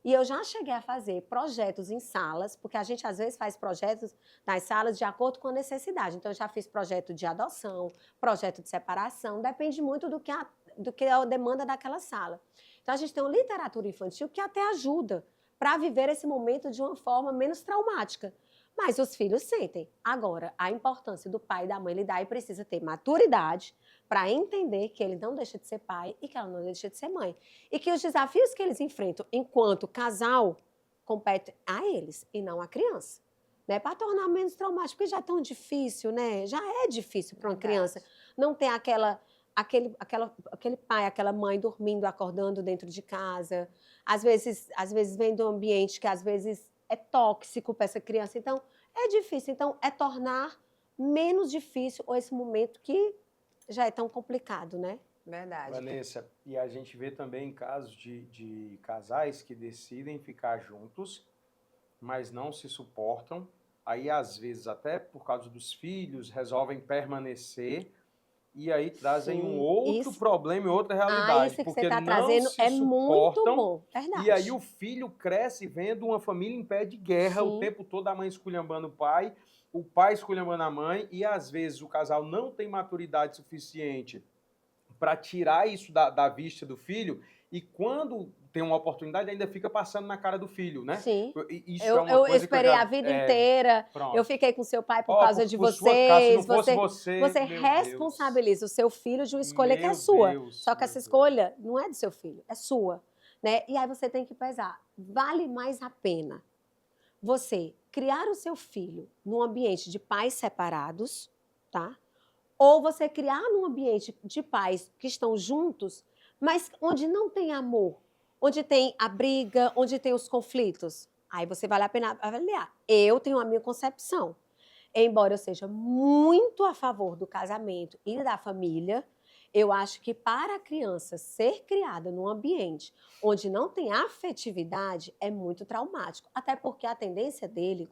e eu já cheguei a fazer projetos em salas, porque a gente, às vezes, faz projetos nas salas de acordo com a necessidade. Então, eu já fiz projeto de adoção, projeto de separação, depende muito do que é a demanda daquela sala. Então, a gente tem uma literatura infantil que até ajuda para viver esse momento de uma forma menos traumática. Mas os filhos sentem. Agora, a importância do pai e da mãe lidar e precisa ter maturidade para entender que ele não deixa de ser pai e que ela não deixa de ser mãe. E que os desafios que eles enfrentam enquanto casal competem a eles e não à criança. Né? Para tornar menos traumático, porque já é tão difícil, né? Já é difícil para uma criança não ter aquele pai, aquela mãe dormindo, acordando dentro de casa. Às vezes vem de um ambiente que às vezes é tóxico para essa criança. Então, é difícil. Então, é tornar menos difícil esse momento que já é tão complicado, né? Verdade. Vanessa, e a gente vê também casos de casais que decidem ficar juntos, mas não se suportam. Aí, às vezes, até por causa dos filhos, resolvem permanecer. E aí trazem um outro problema e outra realidade. Isso que porque você está não trazendo se é suportam, muito bom. Verdade. E aí o filho cresce vendo uma família em pé de guerra, o tempo todo a mãe esculhambando o pai esculhambando a mãe, e às vezes o casal não tem maturidade suficiente para tirar isso da vista do filho, e quando tem uma oportunidade ainda fica passando na cara do filho, né? Sim. Isso eu esperei a vida inteira, eu fiquei com seu pai por causa de vocês. Você responsabiliza o seu filho de uma escolha que é sua. Só que essa escolha não é do seu filho, é sua. Né? E aí você tem que pesar. Vale mais a pena você criar o seu filho num ambiente de pais separados, tá? Ou você criar num ambiente de pais que estão juntos, mas onde não tem amor, onde tem a briga, onde tem os conflitos. Aí você vale a pena avaliar. Eu tenho a minha concepção. Embora eu seja muito a favor do casamento e da família, eu acho que para a criança ser criada num ambiente onde não tem afetividade é muito traumático. Até porque a tendência dele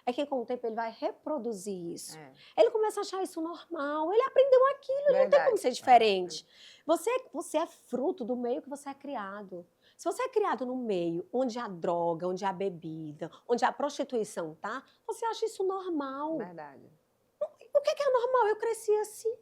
é que com o tempo ele vai reproduzir isso. Ele começa a achar isso normal, ele aprendeu aquilo, não tem como ser diferente. Você é fruto do meio que você é criado. Se você é criado num meio onde há droga, onde há bebida, onde há prostituição, tá? Você acha isso normal. Verdade. O que é normal? Eu cresci assim.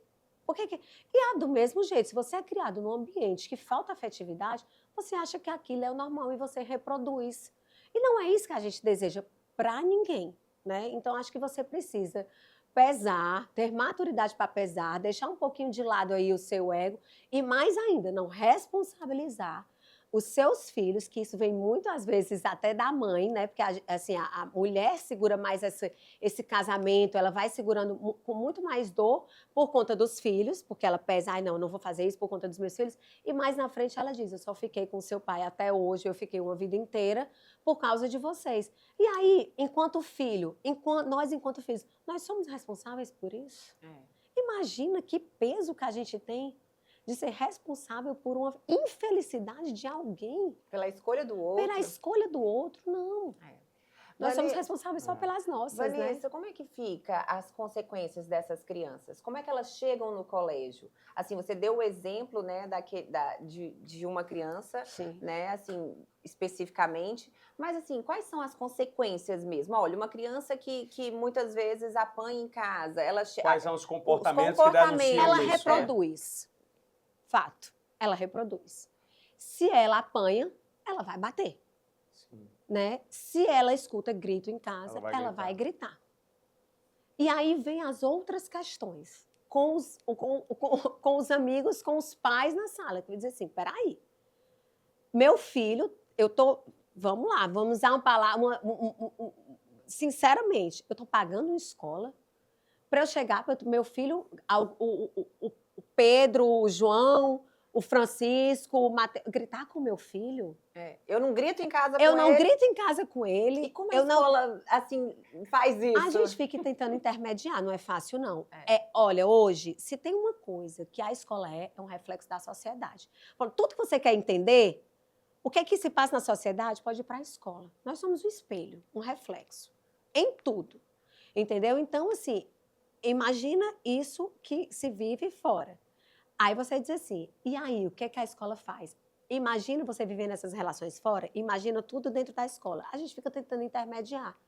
E do mesmo jeito, se você é criado num ambiente que falta afetividade, você acha que aquilo é o normal e você reproduz. E não é isso que a gente deseja para ninguém, né? Então, acho que você precisa pesar, ter maturidade para pesar, deixar um pouquinho de lado aí o seu ego e, mais ainda, não responsabilizar os seus filhos, que isso vem muitas vezes até da mãe, né? Porque assim, a mulher segura mais esse casamento, ela vai segurando com muito mais dor por conta dos filhos, porque ela pesa, não vou fazer isso por conta dos meus filhos. E mais na frente ela diz, eu só fiquei com seu pai até hoje, eu fiquei uma vida inteira por causa de vocês. E aí, enquanto filho, enquanto filhos, nós somos responsáveis por isso? Imagina que peso que a gente tem de ser responsável por uma infelicidade de alguém. Pela escolha do outro. Pela escolha do outro, não. Nós somos responsáveis só pelas nossas, Vanessa, né? como é que fica as consequências dessas crianças? Como é que elas chegam no colégio? Assim, você deu o exemplo, né, de uma criança, né, assim, especificamente, mas assim, quais são as consequências mesmo? Olha, uma criança que muitas vezes apanha em casa, quais são os comportamentos que denunciam ela reproduz. Fato, ela reproduz. Se ela apanha, ela vai bater. Sim. Né? Se ela escuta grito em casa, ela vai gritar. E aí vem as outras questões. Com os amigos, com os pais na sala. Que dizem assim, peraí, meu filho, vamos lá, vamos usar uma palavra, sinceramente, eu estou pagando uma escola para eu chegar para meu filho, o Pedro, o João, o Francisco, o Mateus. Gritar com o meu filho? Eu não grito em casa com ele. Eu não grito em casa com ele. E como a escola, assim, faz isso? A gente fica tentando intermediar, não é fácil, não. Olha, hoje, se tem uma coisa que a escola é um reflexo da sociedade. Tudo que você quer entender, o que é que se passa na sociedade, pode ir para a escola. Nós somos um espelho, um reflexo. Em tudo. Entendeu? Então, assim, imagina isso que se vive fora. Aí você diz assim, e aí, o que é que a escola faz? Imagina você vivendo essas relações fora, imagina tudo dentro da escola. A gente fica tentando intermediar.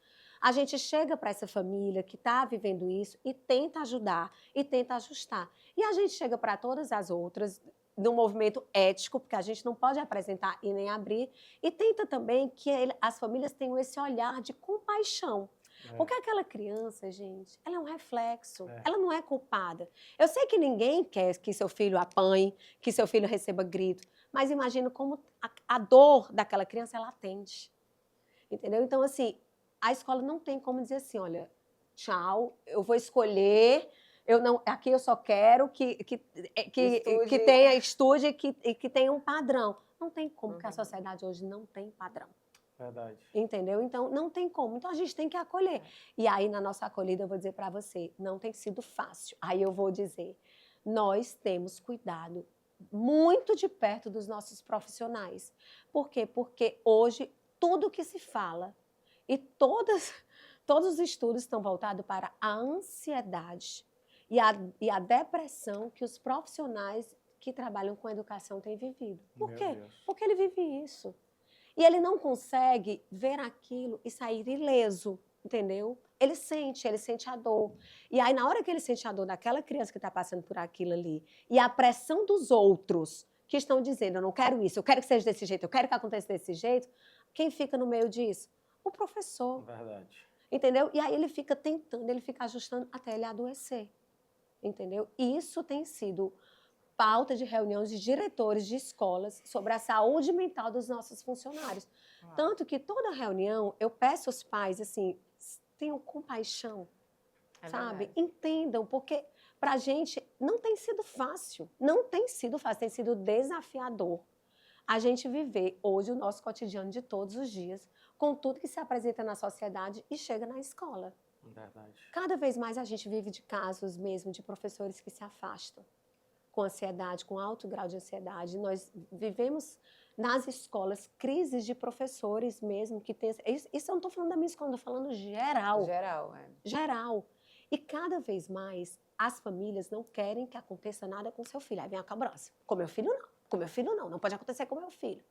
A gente chega para essa família que está vivendo isso e tenta ajudar, e tenta ajustar. E a gente chega para todas as outras, num movimento ético, porque a gente não pode apresentar e nem abrir, e tenta também que as famílias tenham esse olhar de compaixão. Porque aquela criança, gente, ela é um reflexo, ela não é culpada. Eu sei que ninguém quer que seu filho apanhe, que seu filho receba grito, mas imagino como a dor daquela criança, ela atende. Entendeu? Então, assim, a escola não tem como dizer assim, olha, tchau, eu vou escolher, aqui eu só quero que tenha estude e que tenha um padrão. Não tem como, porque a sociedade hoje não tem padrão. Verdade. Entendeu? Então, não tem como. Então, a gente tem que acolher. E aí, na nossa acolhida, eu vou dizer para você, não tem sido fácil. Aí eu vou dizer, nós temos cuidado muito de perto dos nossos profissionais. Por quê? Porque hoje, tudo que se fala e todos os estudos estão voltados para a ansiedade e a depressão que os profissionais que trabalham com educação têm vivido. Por quê? Porque ele vive isso. E ele não consegue ver aquilo e sair ileso, entendeu? Ele sente a dor. E aí, na hora que ele sente a dor daquela criança que está passando por aquilo ali, e a pressão dos outros que estão dizendo, eu não quero isso, eu quero que seja desse jeito, eu quero que aconteça desse jeito, quem fica no meio disso? O professor. Verdade. Entendeu? E aí ele fica tentando, ele fica ajustando até ele adoecer. Entendeu? E isso tem sido pauta de reuniões de diretores de escolas sobre a saúde mental dos nossos funcionários. Tanto que toda reunião eu peço aos pais, assim, tenham compaixão, sabe? Verdade. Entendam, porque para a gente não tem sido fácil. Não tem sido fácil, tem sido desafiador a gente viver hoje o nosso cotidiano de todos os dias, com tudo que se apresenta na sociedade e chega na escola. Verdade. Cada vez mais a gente vive de casos mesmo de professores que se afastam com ansiedade, com alto grau de ansiedade. Nós vivemos nas escolas crises de professores mesmo que tem... Isso eu não estou falando da minha escola, estou falando geral. Geral, Geral. E cada vez mais as famílias não querem que aconteça nada com seu filho. Aí vem a cobrança. Com meu filho não. Com meu filho não. Não pode acontecer com meu filho.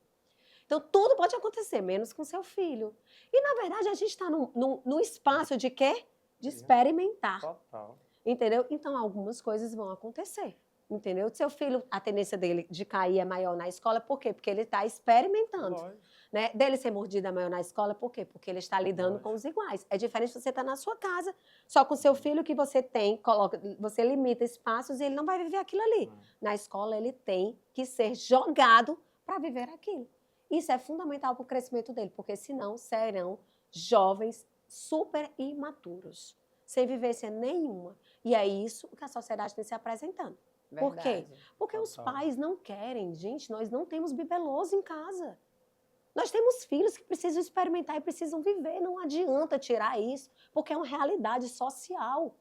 Então tudo pode acontecer, menos com seu filho. E na verdade a gente está num espaço de quê? De experimentar. Total. Entendeu? Então algumas coisas vão acontecer. Entendeu? Seu filho, a tendência dele de cair é maior na escola, por quê? Porque ele está experimentando. Né? Dele ser mordida é maior na escola, por quê? Porque ele está lidando com os iguais. É diferente se você está na sua casa, só com seu filho que você tem, você limita espaços e ele não vai viver aquilo ali. Na escola, ele tem que ser jogado para viver aquilo. Isso é fundamental para o crescimento dele, porque senão serão jovens super imaturos, sem vivência nenhuma. E é isso que a sociedade tem se apresentando. Verdade. Por quê? Porque os pais não querem. Gente, nós não temos bibelôs em casa. Nós temos filhos que precisam experimentar e precisam viver. Não adianta tirar isso, porque é uma realidade social.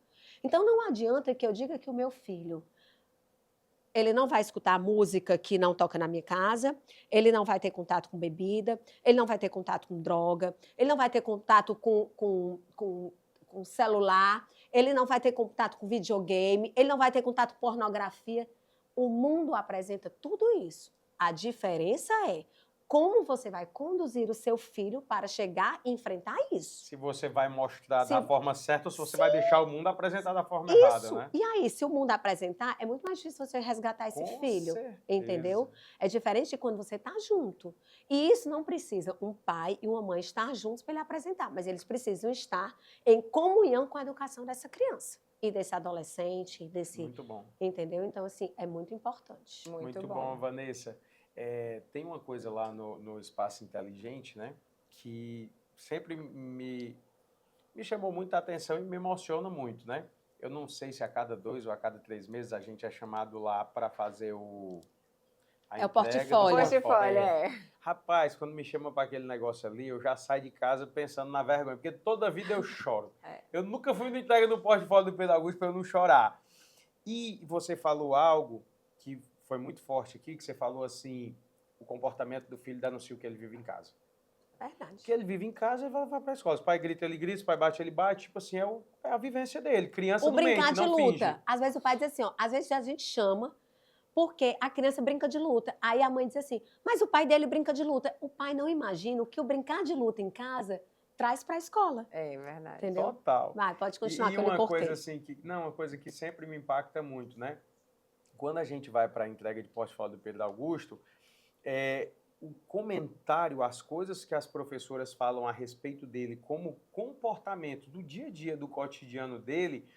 Então, não adianta que eu diga que o meu filho, ele não vai escutar música que não toca na minha casa, ele não vai ter contato com bebida, ele não vai ter contato com droga, ele não vai ter contato com celular, ele não vai ter contato com videogame, ele não vai ter contato com pornografia. O mundo apresenta tudo isso. A diferença é como você vai conduzir o seu filho para chegar e enfrentar isso. Se você vai mostrar da forma certa ou se você vai deixar o mundo apresentar da forma errada, né? E aí, se o mundo apresentar, é muito mais difícil você resgatar esse filho. Certeza. Entendeu? É diferente de quando você está junto. E isso não precisa um pai e uma mãe estar juntos para ele apresentar, mas eles precisam estar em comunhão com a educação dessa criança e desse adolescente, desse... Muito bom. Entendeu? Então, assim, é muito importante. Muito bom, Vanessa. Tem uma coisa lá no Espaço Inteligente, né, que sempre me chamou muita atenção e me emociona muito, né? Eu não sei se a cada 2 ou a cada 3 meses a gente é chamado lá para fazer É o portfólio. Portfólio, Rapaz, quando me chama para aquele negócio ali, eu já saio de casa pensando na vergonha, porque toda vida eu choro. Eu nunca fui no entrega do portfólio do Pedro Augusto para eu não chorar. E você falou algo que foi muito forte aqui, que você falou assim, o comportamento do filho denuncia o que ele vive em casa. Verdade. Que ele vive em casa e vai para a escola. Se o pai grita, ele grita, se o pai bate, ele bate. Tipo assim, é a vivência dele. Criança não mente, não finge. O brincar de luta. Às vezes o pai diz assim, ó, às vezes a gente chama porque a criança brinca de luta. Aí a mãe diz assim, mas o pai dele brinca de luta. O pai não imagina o que o brincar de luta em casa traz para a escola. É verdade. Entendeu? Total. Vai, pode continuar, e que eu lhe uma cortei. coisa assim, uma coisa que sempre me impacta muito, né? Quando a gente vai para a entrega de portfólio do Pedro Augusto, o comentário, as coisas que as professoras falam a respeito dele como comportamento do dia a dia, do cotidiano dele,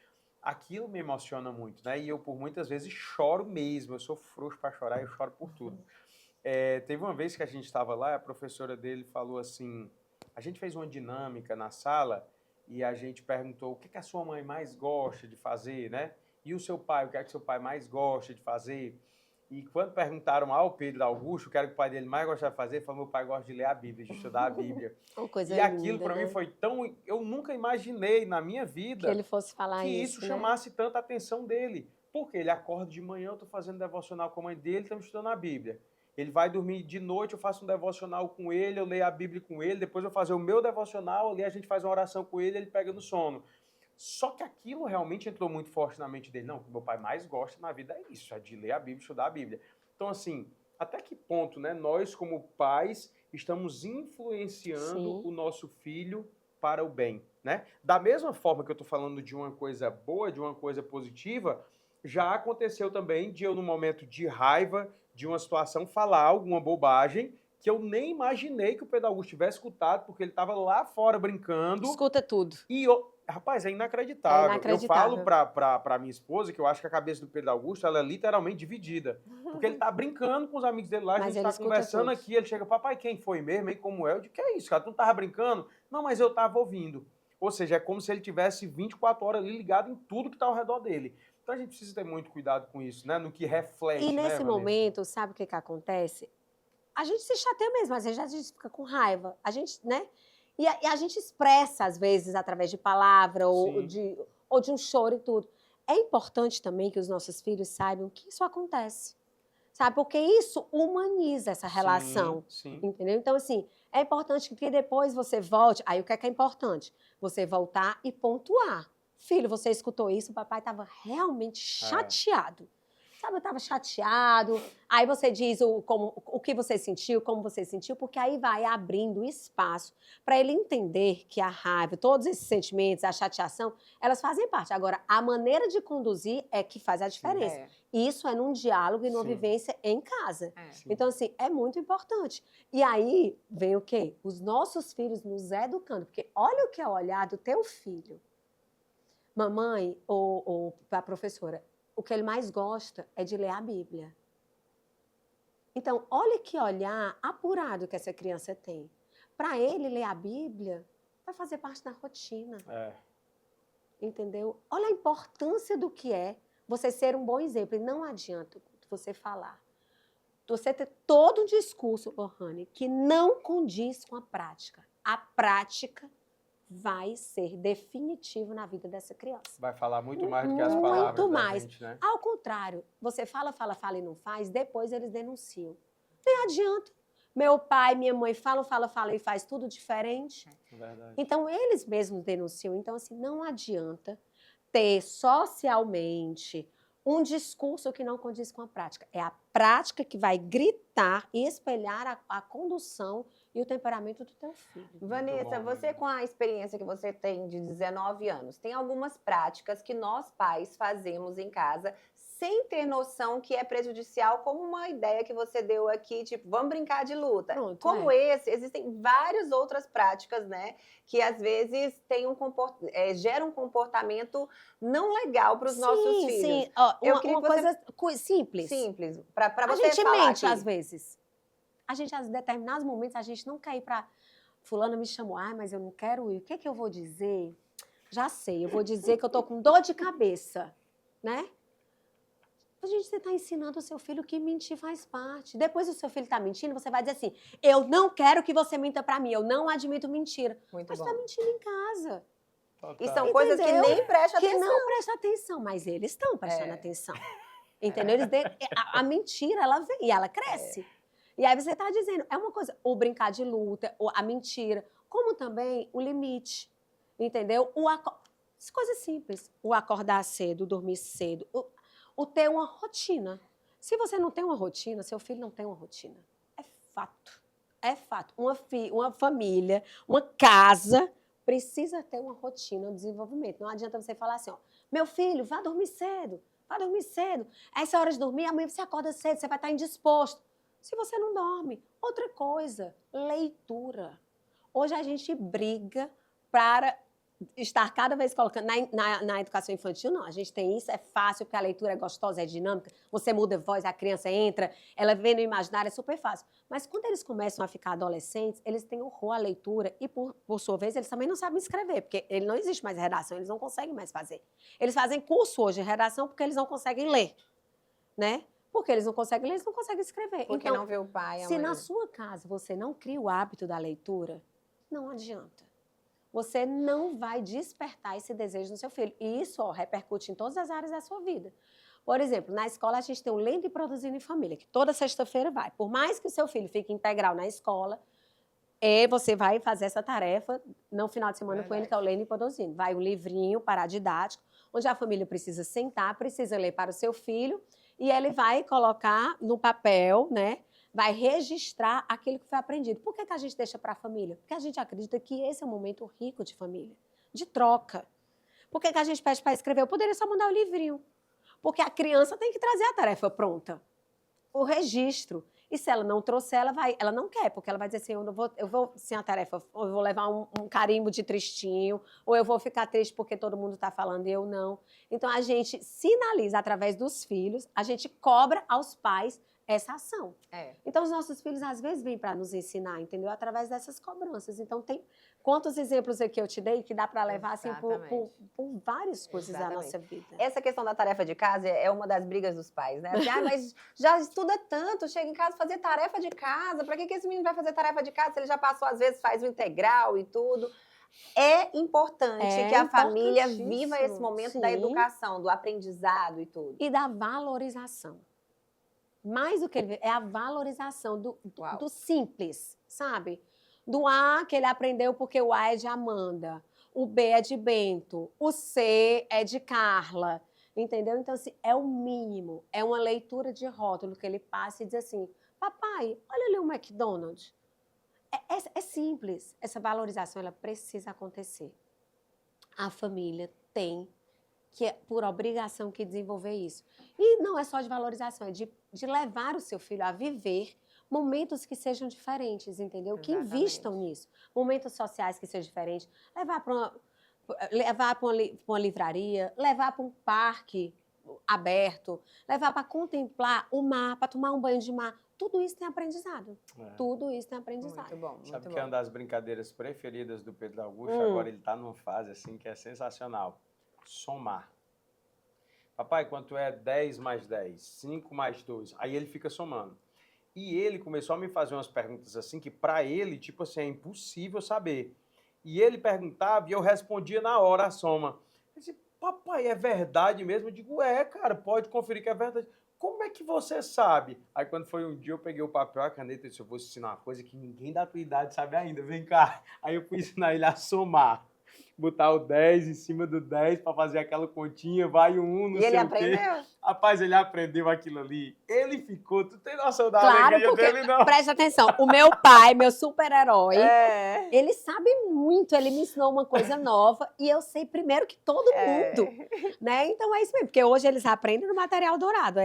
aquilo me emociona muito, né? E eu, por muitas vezes, choro mesmo. Eu sou frouxo para chorar e eu choro por tudo. Teve uma vez que a gente estava lá, a professora dele falou assim, a gente fez uma dinâmica na sala e a gente perguntou o que a sua mãe mais gosta de fazer, né? E o seu pai, o que é que seu pai mais gosta de fazer? E quando perguntaram ao Pedro Augusto o que era que o pai dele mais gostava de fazer, ele falou, meu pai gosta de ler a Bíblia, de estudar a Bíblia. Coisa e aquilo linda, para mim foi tão... Eu nunca imaginei na minha vida que ele fosse falar que isso né? chamasse tanta atenção dele. Porque ele acorda de manhã, eu estou fazendo devocional com a mãe dele, estamos estudando a Bíblia. Ele vai dormir de noite, eu faço um devocional com ele, eu leio a Bíblia com ele, depois eu vou fazer o meu devocional, ali a gente faz uma oração com ele, ele pega no sono. Só que aquilo realmente entrou muito forte na mente dele. Não, o que meu pai mais gosta na vida é isso, é de ler a Bíblia, estudar a Bíblia. Então, assim, até que ponto, né, nós como pais estamos influenciando o nosso filho para o bem, né? Da mesma forma que eu estou falando de uma coisa boa, de uma coisa positiva, já aconteceu também de eu, no momento de raiva, de uma situação, falar alguma bobagem que eu nem imaginei que o Pedro Augusto tivesse escutado, porque ele estava lá fora brincando. Escuta tudo. E rapaz, é inacreditável. Eu falo pra minha esposa que eu acho que a cabeça do Pedro Augusto ela é literalmente dividida. Porque ele tá brincando com os amigos dele lá, a gente tá conversando aqui, ele chega, papai, quem foi mesmo? E como é? Eu digo, que é isso, cara? Tu não tava brincando? Não, mas eu tava ouvindo. Ou seja, é como se ele tivesse 24 horas ali ligado em tudo que tá ao redor dele. Então a gente precisa ter muito cuidado com isso, né? No que reflete, e nesse momento, sabe o que acontece? A gente se chateia mesmo, às vezes a gente fica com raiva. A gente, né? E a gente expressa, às vezes, através de palavra ou de um choro e tudo. É importante também que os nossos filhos saibam que isso acontece. Sabe? Porque isso humaniza essa relação. Entendeu? Então, assim, é importante que depois você volte. Aí, o que é importante? Você voltar e pontuar. Filho, você escutou isso, o papai estava realmente chateado. Sabe, eu estava chateado. Aí você diz o que você sentiu, como você sentiu, porque aí vai abrindo espaço para ele entender que a raiva, todos esses sentimentos, a chateação, elas fazem parte. Agora, a maneira de conduzir é que faz a diferença. E isso é num diálogo e numa vivência em casa. Então, assim, é muito importante. E aí vem o quê? Os nossos filhos nos educando. Porque olha o que é o olhar do teu filho. Mamãe ou a professora, o que ele mais gosta é de ler a Bíblia. Então, olha que olhar apurado que essa criança tem. Para ele, ler a Bíblia vai fazer parte da rotina. Entendeu? Olha a importância do que é você ser um bom exemplo. E não adianta você falar. Você ter todo um discurso, Lohane, que não condiz com a prática. A prática vai ser definitivo na vida dessa criança. Vai falar muito mais do que as palavras muito mais. da gente, né? Ao contrário, você fala e não faz, depois eles denunciam. Nem adianta. Meu pai, minha mãe falam e faz tudo diferente. Verdade. Então, eles mesmos denunciam. Então, assim, não adianta ter socialmente um discurso que não condiz com a prática. É a prática que vai gritar e espelhar a condução e o temperamento do teu filho. Vanessa, você com a experiência que você tem de 19 anos, tem algumas práticas que nós pais fazemos em casa sem ter noção que é prejudicial, como uma ideia que você deu aqui, tipo, vamos brincar de luta. Pronto, como existem várias outras práticas, né, que às vezes tem geram um comportamento não legal para os nossos filhos. Sim, uma coisa simples. Simples, para você falar. A gente mente aqui. às vezes. A gente, em determinados momentos, a gente não quer ir para... Fulana me chamou, mas eu não quero ir. O que é que eu vou dizer? Já sei, eu vou dizer que eu tô com dor de cabeça, né? Você está ensinando o seu filho que mentir faz parte. Depois o seu filho está mentindo, você vai dizer assim, eu não quero que você minta para mim, eu não admito mentira. Mas está mentindo em casa. E são coisas que nem prestam atenção. Que não prestam atenção, mas eles estão prestando atenção. Entendeu? A mentira, ela vem e ela cresce. E aí você está dizendo, é uma coisa, o brincar de luta, a mentira, como também o limite, entendeu? Coisas simples, o acordar cedo, o dormir cedo, o ter uma rotina. Se você não tem uma rotina, seu filho não tem uma rotina. É fato, é fato. Uma família, uma casa precisa ter uma rotina, um desenvolvimento. Não adianta você falar assim, ó, meu filho, vá dormir cedo. Essa hora de dormir, amanhã você acorda cedo, você vai estar indisposto. Se você não dorme. Outra coisa, leitura. Hoje a gente briga para estar cada vez colocando... Na educação infantil, não. A gente tem isso, é fácil, porque a leitura é gostosa, é dinâmica. Você muda a voz, a criança entra, ela vê no imaginário, é super fácil. Mas quando eles começam a ficar adolescentes, eles têm horror à leitura e, por sua vez, eles também não sabem escrever, porque ele não existe mais redação, eles não conseguem mais fazer. Eles fazem curso hoje de redação porque eles não conseguem ler, né? Porque eles não conseguem ler, eles não conseguem escrever. Porque então, não vê o pai, a se mãe. na sua casa você não cria o hábito da leitura, não adianta. Você não vai despertar esse desejo no seu filho. E isso repercute em todas as áreas da sua vida. Por exemplo, na escola a gente tem o Lendo e Produzindo em Família, que toda sexta-feira vai. Por mais que o seu filho fique integral na escola, você vai fazer essa tarefa no final de semana com ele, que é o Lendo e Produzindo. Vai um livrinho paradidático, onde a família precisa sentar, precisa ler para o seu filho, e ele vai colocar no papel, né? Vai registrar aquilo que foi aprendido. Por que a gente deixa para a família? Porque a gente acredita que esse é um momento rico de família, de troca. Por que a gente pede para escrever? Eu poderia só mandar o livrinho. Porque a criança tem que trazer a tarefa pronta, o registro. E se ela não trouxer, ela não quer, porque ela vai dizer assim, eu vou sem a tarefa, ou eu vou levar um carimbo de tristinho, ou eu vou ficar triste porque todo mundo está falando e eu não. Então, a gente sinaliza através dos filhos, a gente cobra aos pais essa ação. Então, os nossos filhos, às vezes, vêm para nos ensinar, entendeu? Através dessas cobranças. Então, tem quantos exemplos aqui eu te dei que dá para levar assim, por várias coisas da nossa vida. Essa questão da tarefa de casa é uma das brigas dos pais, né? Assim, mas já estuda tanto, chega em casa fazer tarefa de casa, para que esse menino vai fazer tarefa de casa se ele já passou, às vezes, faz o integral e tudo? É importante que a família viva esse momento da educação, do aprendizado e tudo. E da valorização. Mais do que ele é a valorização do simples, sabe? Do A que ele aprendeu porque o A é de Amanda, o B é de Bento, o C é de Carla, entendeu? Então, assim, é o mínimo, é uma leitura de rótulo que ele passa e diz assim, papai, olha ali o McDonald's. É simples, essa valorização ela precisa acontecer. A família tem que é por obrigação que desenvolver isso. E não é só de valorização, é de levar o seu filho a viver momentos que sejam diferentes, entendeu? Exatamente. Que invistam nisso. Momentos sociais que sejam diferentes. Levar para uma livraria, levar para um parque aberto, levar para contemplar o mar, para tomar um banho de mar. Tudo isso tem aprendizado. Tudo isso tem aprendizado. Muito bom, muito Sabe bom. que é uma das brincadeiras preferidas do Pedro Augusto? Agora ele está numa fase assim que é sensacional. Somar. Papai, quanto é 10 mais 10? 5 mais 2? Aí ele fica somando. E ele começou a me fazer umas perguntas assim que para ele, tipo assim, é impossível saber. E ele perguntava e eu respondia na hora a soma. Eu disse, papai, é verdade mesmo? Eu digo, cara, pode conferir que é verdade. Como é que você sabe? Aí quando foi um dia eu peguei o papel, a caneta e disse, eu vou ensinar uma coisa que ninguém da tua idade sabe ainda, vem cá. Aí eu fui ensinar ele a somar. Botar o 10 em cima do 10 para fazer aquela continha, vai o 1, não sei o quê. E ele aprendeu? Rapaz, ele aprendeu aquilo ali. Ele ficou, tu tem noção da alegria dele, não? Presta atenção, o meu pai, meu super-herói, ele sabe muito, ele me ensinou uma coisa nova e eu sei primeiro que todo mundo, né? Então é isso mesmo, porque hoje eles aprendem no material dourado,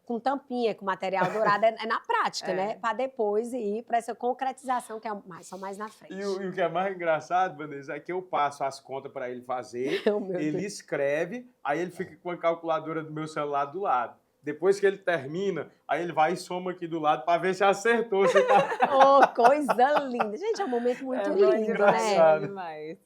com tampinha, com material dourado, é na prática, né? Para depois ir para essa concretização que é só mais na frente. E o que é mais engraçado, Vanessa, é que eu passo as contas para ele fazer, ele escreve, aí ele fica com a calculadora do meu celular do lado. Depois que ele termina, aí ele vai e soma aqui do lado para ver se acertou. Se tá... Oh, coisa linda. Gente, é um momento muito lindo, engraçado. Demais.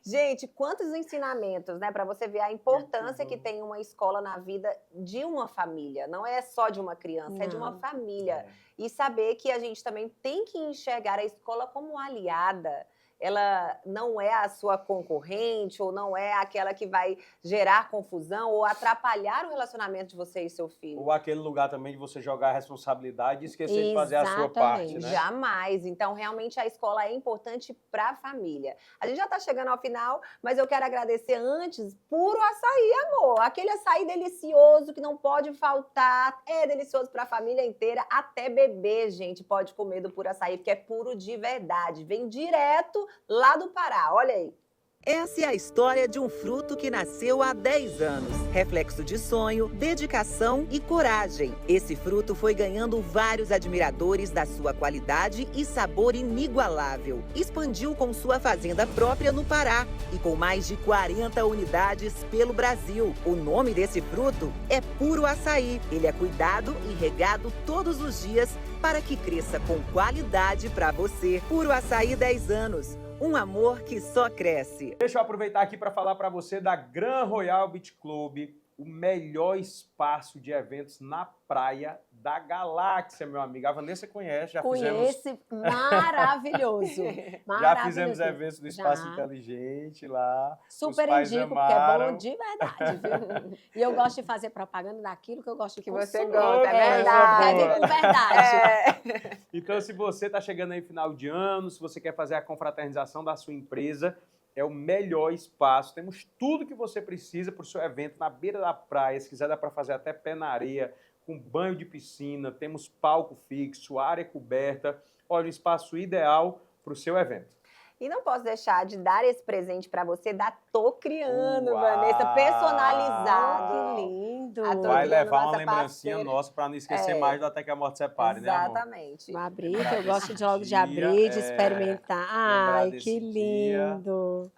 Gente, quantos ensinamentos, né? Para você ver a importância que tem uma escola na vida de uma família. Não é só de uma criança, é de uma família. E saber que a gente também tem que enxergar a escola como aliada. Ela não é a sua concorrente ou não é aquela que vai gerar confusão ou atrapalhar o relacionamento de você e seu filho. Ou aquele lugar também de você jogar a responsabilidade e esquecer de fazer a sua parte, né? Jamais. Então, realmente, a escola é importante para a família. A gente já está chegando ao final, mas eu quero agradecer antes puro açaí, amor. Aquele açaí delicioso que não pode faltar. É delicioso para a família inteira. Até bebê, gente, pode comer do puro açaí, porque é puro de verdade. Vem direto lá do Pará, olha aí. Essa é a história de um fruto que nasceu há 10 anos. Reflexo de sonho, dedicação e coragem. Esse fruto foi ganhando vários admiradores da sua qualidade e sabor inigualável. Expandiu com sua fazenda própria no Pará e com mais de 40 unidades pelo Brasil. O nome desse fruto é puro açaí. Ele é cuidado e regado todos os dias para que cresça com qualidade para você. Puro açaí 10 anos. Um amor que só cresce. Deixa eu aproveitar aqui para falar para você da Grand Royal Beach Club, o melhor espaço de eventos na praia da galáxia, meu amigo. A Vanessa conhece, Conhece, maravilhoso. Já fizemos eventos do Espaço Inteligente lá. Super indico, porque é bom de verdade, viu? E eu gosto de fazer propaganda daquilo que eu gosto de consumir. Você gosta, é verdade. É vir com verdade. Então, se você está chegando aí final de ano, se você quer fazer a confraternização da sua empresa, é o melhor espaço. Temos tudo que você precisa para o seu evento na beira da praia. Se quiser, dá para fazer até pé na areia, com banho de piscina. Temos palco fixo, área coberta. Olha, o espaço ideal para o seu evento. E não posso deixar de dar esse presente para você da Tô Criando, Vanessa, personalizado. Que lindo. Vai levar uma lembrancinha nossa para não esquecer mais do Até que a Morte Separe, né, amor? Exatamente. Vou abrir, que eu gosto de logo de abrir, de experimentar. Ai, que lindo.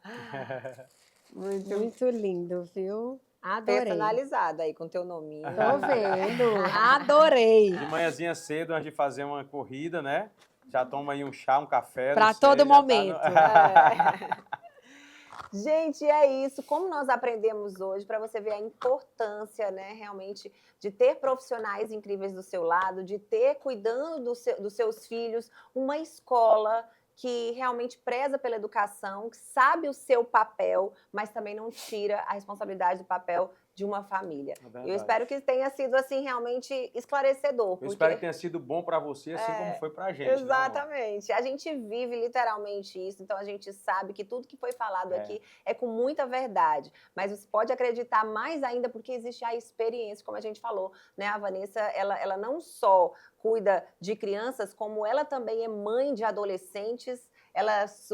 Muito lindo, viu? Adorei. Personalizado aí, com teu nominho. Tô vendo. Adorei. De manhãzinha cedo, antes de fazer uma corrida, né? Já toma aí um chá, um café. Para todo momento. Gente, é isso. Como nós aprendemos hoje, para você ver a importância, né, realmente, de ter profissionais incríveis do seu lado, de ter, cuidando dos seus filhos, uma escola que realmente preza pela educação, que sabe o seu papel, mas também não tira a responsabilidade do papel de uma família. Eu espero que tenha sido, assim, realmente esclarecedor. Eu espero que tenha sido bom para você, assim como foi pra gente. Exatamente. Né, a gente vive literalmente isso, então a gente sabe que tudo que foi falado aqui é com muita verdade. Mas você pode acreditar mais ainda porque existe a experiência, como a gente falou, né? A Vanessa, ela não só cuida de crianças, como ela também é mãe de adolescentes.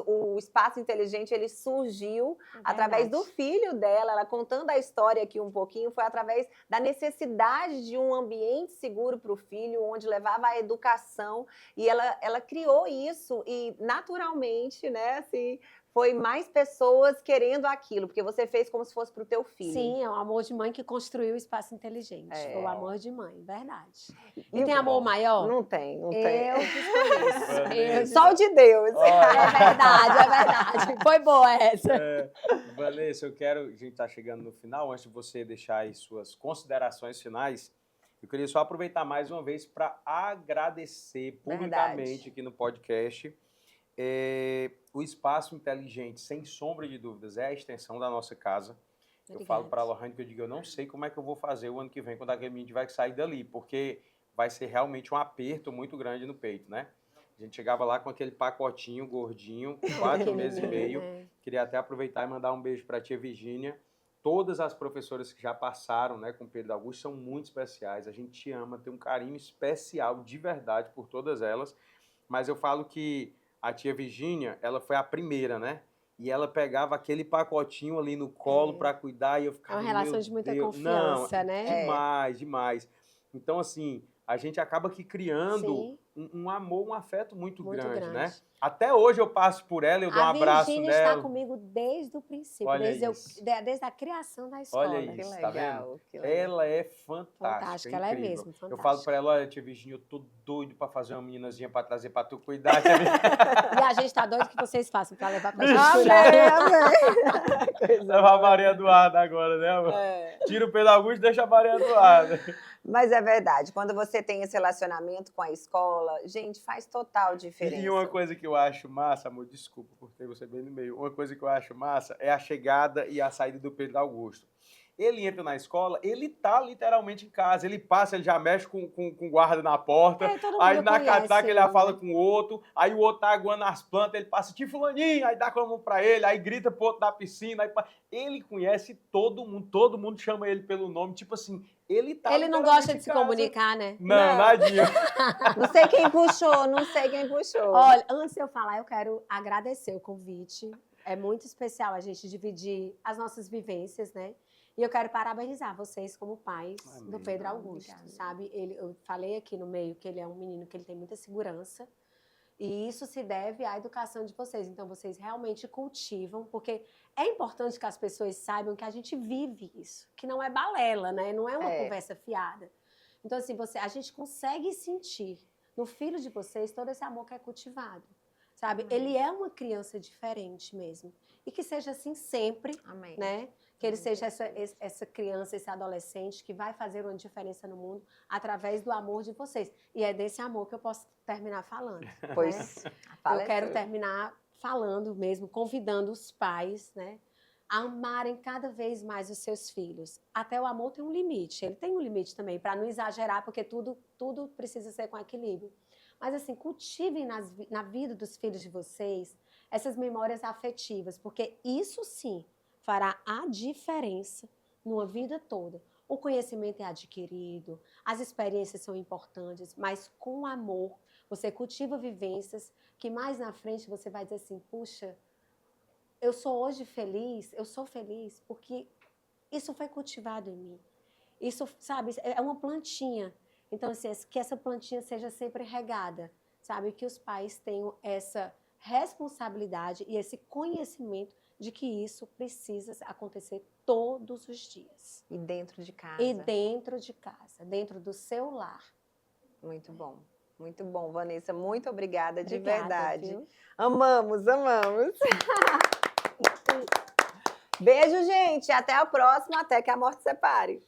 O Espaço Inteligente, ele surgiu através do filho dela, ela contando a história aqui um pouquinho, foi através da necessidade de um ambiente seguro para o filho, onde levava a educação, e ela criou isso, e naturalmente, né, assim, foi mais pessoas querendo aquilo, porque você fez como se fosse para o teu filho. Sim, é o amor de mãe que construiu o Espaço Inteligente. Foi o amor de mãe, verdade. E tem amor maior? Não tem, não tem. Eu desconheço. Só o de Deus. É verdade. Foi boa essa. Vanessa, a gente está chegando no final, antes de você deixar aí suas considerações finais, eu queria só aproveitar mais uma vez para agradecer publicamente aqui no podcast. O Espaço Inteligente, sem sombra de dúvidas, é a extensão da nossa casa. Eu falo para a Lohane que eu não sei como é que eu vou fazer o ano que vem, quando aquele menino tiver que sair dali, porque vai ser realmente um aperto muito grande no peito, né? A gente chegava lá com aquele pacotinho gordinho, 4 meses e meio. Queria até aproveitar e mandar um beijo para a tia Virgínia. Todas as professoras que já passaram, né, com o Pedro Augusto são muito especiais. A gente te ama, tem um carinho especial, de verdade, por todas elas. Mas eu falo que a tia Virgínia, ela foi a primeira, né? E ela pegava aquele pacotinho ali no colo para cuidar e eu ficava... É uma relação de muita confiança, né? Demais, demais. Então, assim, a gente acaba que criando um amor, um afeto muito grande, né? Até hoje eu passo por ela, eu dou um abraço nela. A Virgínia está comigo desde o princípio, desde a criação da escola. Olha isso, que tá legal, vendo? Ela é fantástica, ela é mesmo, fantástica. Eu falo pra ela, olha, tia Virgínia, eu tô doido pra fazer uma meninazinha pra trazer pra tu cuidar. Tia E a gente tá doido que vocês façam pra levar pra gente cuidar. Levar a Maria Eduarda agora, né, amor? Tira o Pedro Augusto e deixa a Maria Eduarda. Mas é verdade, quando você tem esse relacionamento com a escola, gente, faz total diferença. E uma coisa que eu acho massa, amor, desculpa por ter você bem no meio, uma coisa que eu acho massa é a chegada e a saída do Pedro Augusto. Ele entra na escola, ele tá literalmente em casa, ele passa, ele já mexe com o guarda na porta, aí na catraca ele já fala com o outro, aí o outro tá aguando as plantas, ele passa, tio fulaninho, aí dá com a mão pra ele, aí grita pro outro da piscina, aí ele conhece todo mundo chama ele pelo nome, tipo assim, ele tá Ele não gosta de se comunicar, né? Não, nadinha. Não sei quem puxou, não sei quem puxou. Olha, antes de eu falar, eu quero agradecer o convite, é muito especial a gente dividir as nossas vivências, né? E eu quero parabenizar vocês como pais do Pedro Augusto, sabe? Eu falei aqui no meio que ele é um menino que ele tem muita segurança e isso se deve à educação de vocês. Então, vocês realmente cultivam, porque é importante que as pessoas saibam que a gente vive isso, que não é balela, né? Não é uma conversa fiada. Então, assim, a gente consegue sentir no filho de vocês todo esse amor que é cultivado, sabe? Ele é uma criança diferente mesmo. E que seja assim sempre, né? Que ele seja essa criança, esse adolescente que vai fazer uma diferença no mundo através do amor de vocês. E é desse amor que eu posso terminar falando. Pois, né? Eu quero terminar falando mesmo, convidando os pais, né, a amarem cada vez mais os seus filhos. Até o amor tem um limite, ele tem um limite também, para não exagerar, porque tudo precisa ser com equilíbrio. Mas assim, cultivem na vida dos filhos de vocês essas memórias afetivas, porque isso sim fará a diferença numa vida toda. O conhecimento é adquirido, as experiências são importantes, mas com amor você cultiva vivências que mais na frente você vai dizer assim, puxa, eu sou hoje feliz, eu sou feliz porque isso foi cultivado em mim. Isso, sabe, é uma plantinha. Então, assim, que essa plantinha seja sempre regada, sabe? Que os pais tenham essa responsabilidade e esse conhecimento de que isso precisa acontecer todos os dias. E dentro de casa. E dentro de casa, dentro do seu lar. Muito bom. Muito bom, Vanessa. Muito obrigada, de Obrigada, verdade. Viu? Amamos, amamos. Beijo, gente. Até a próxima. Até que a morte separe.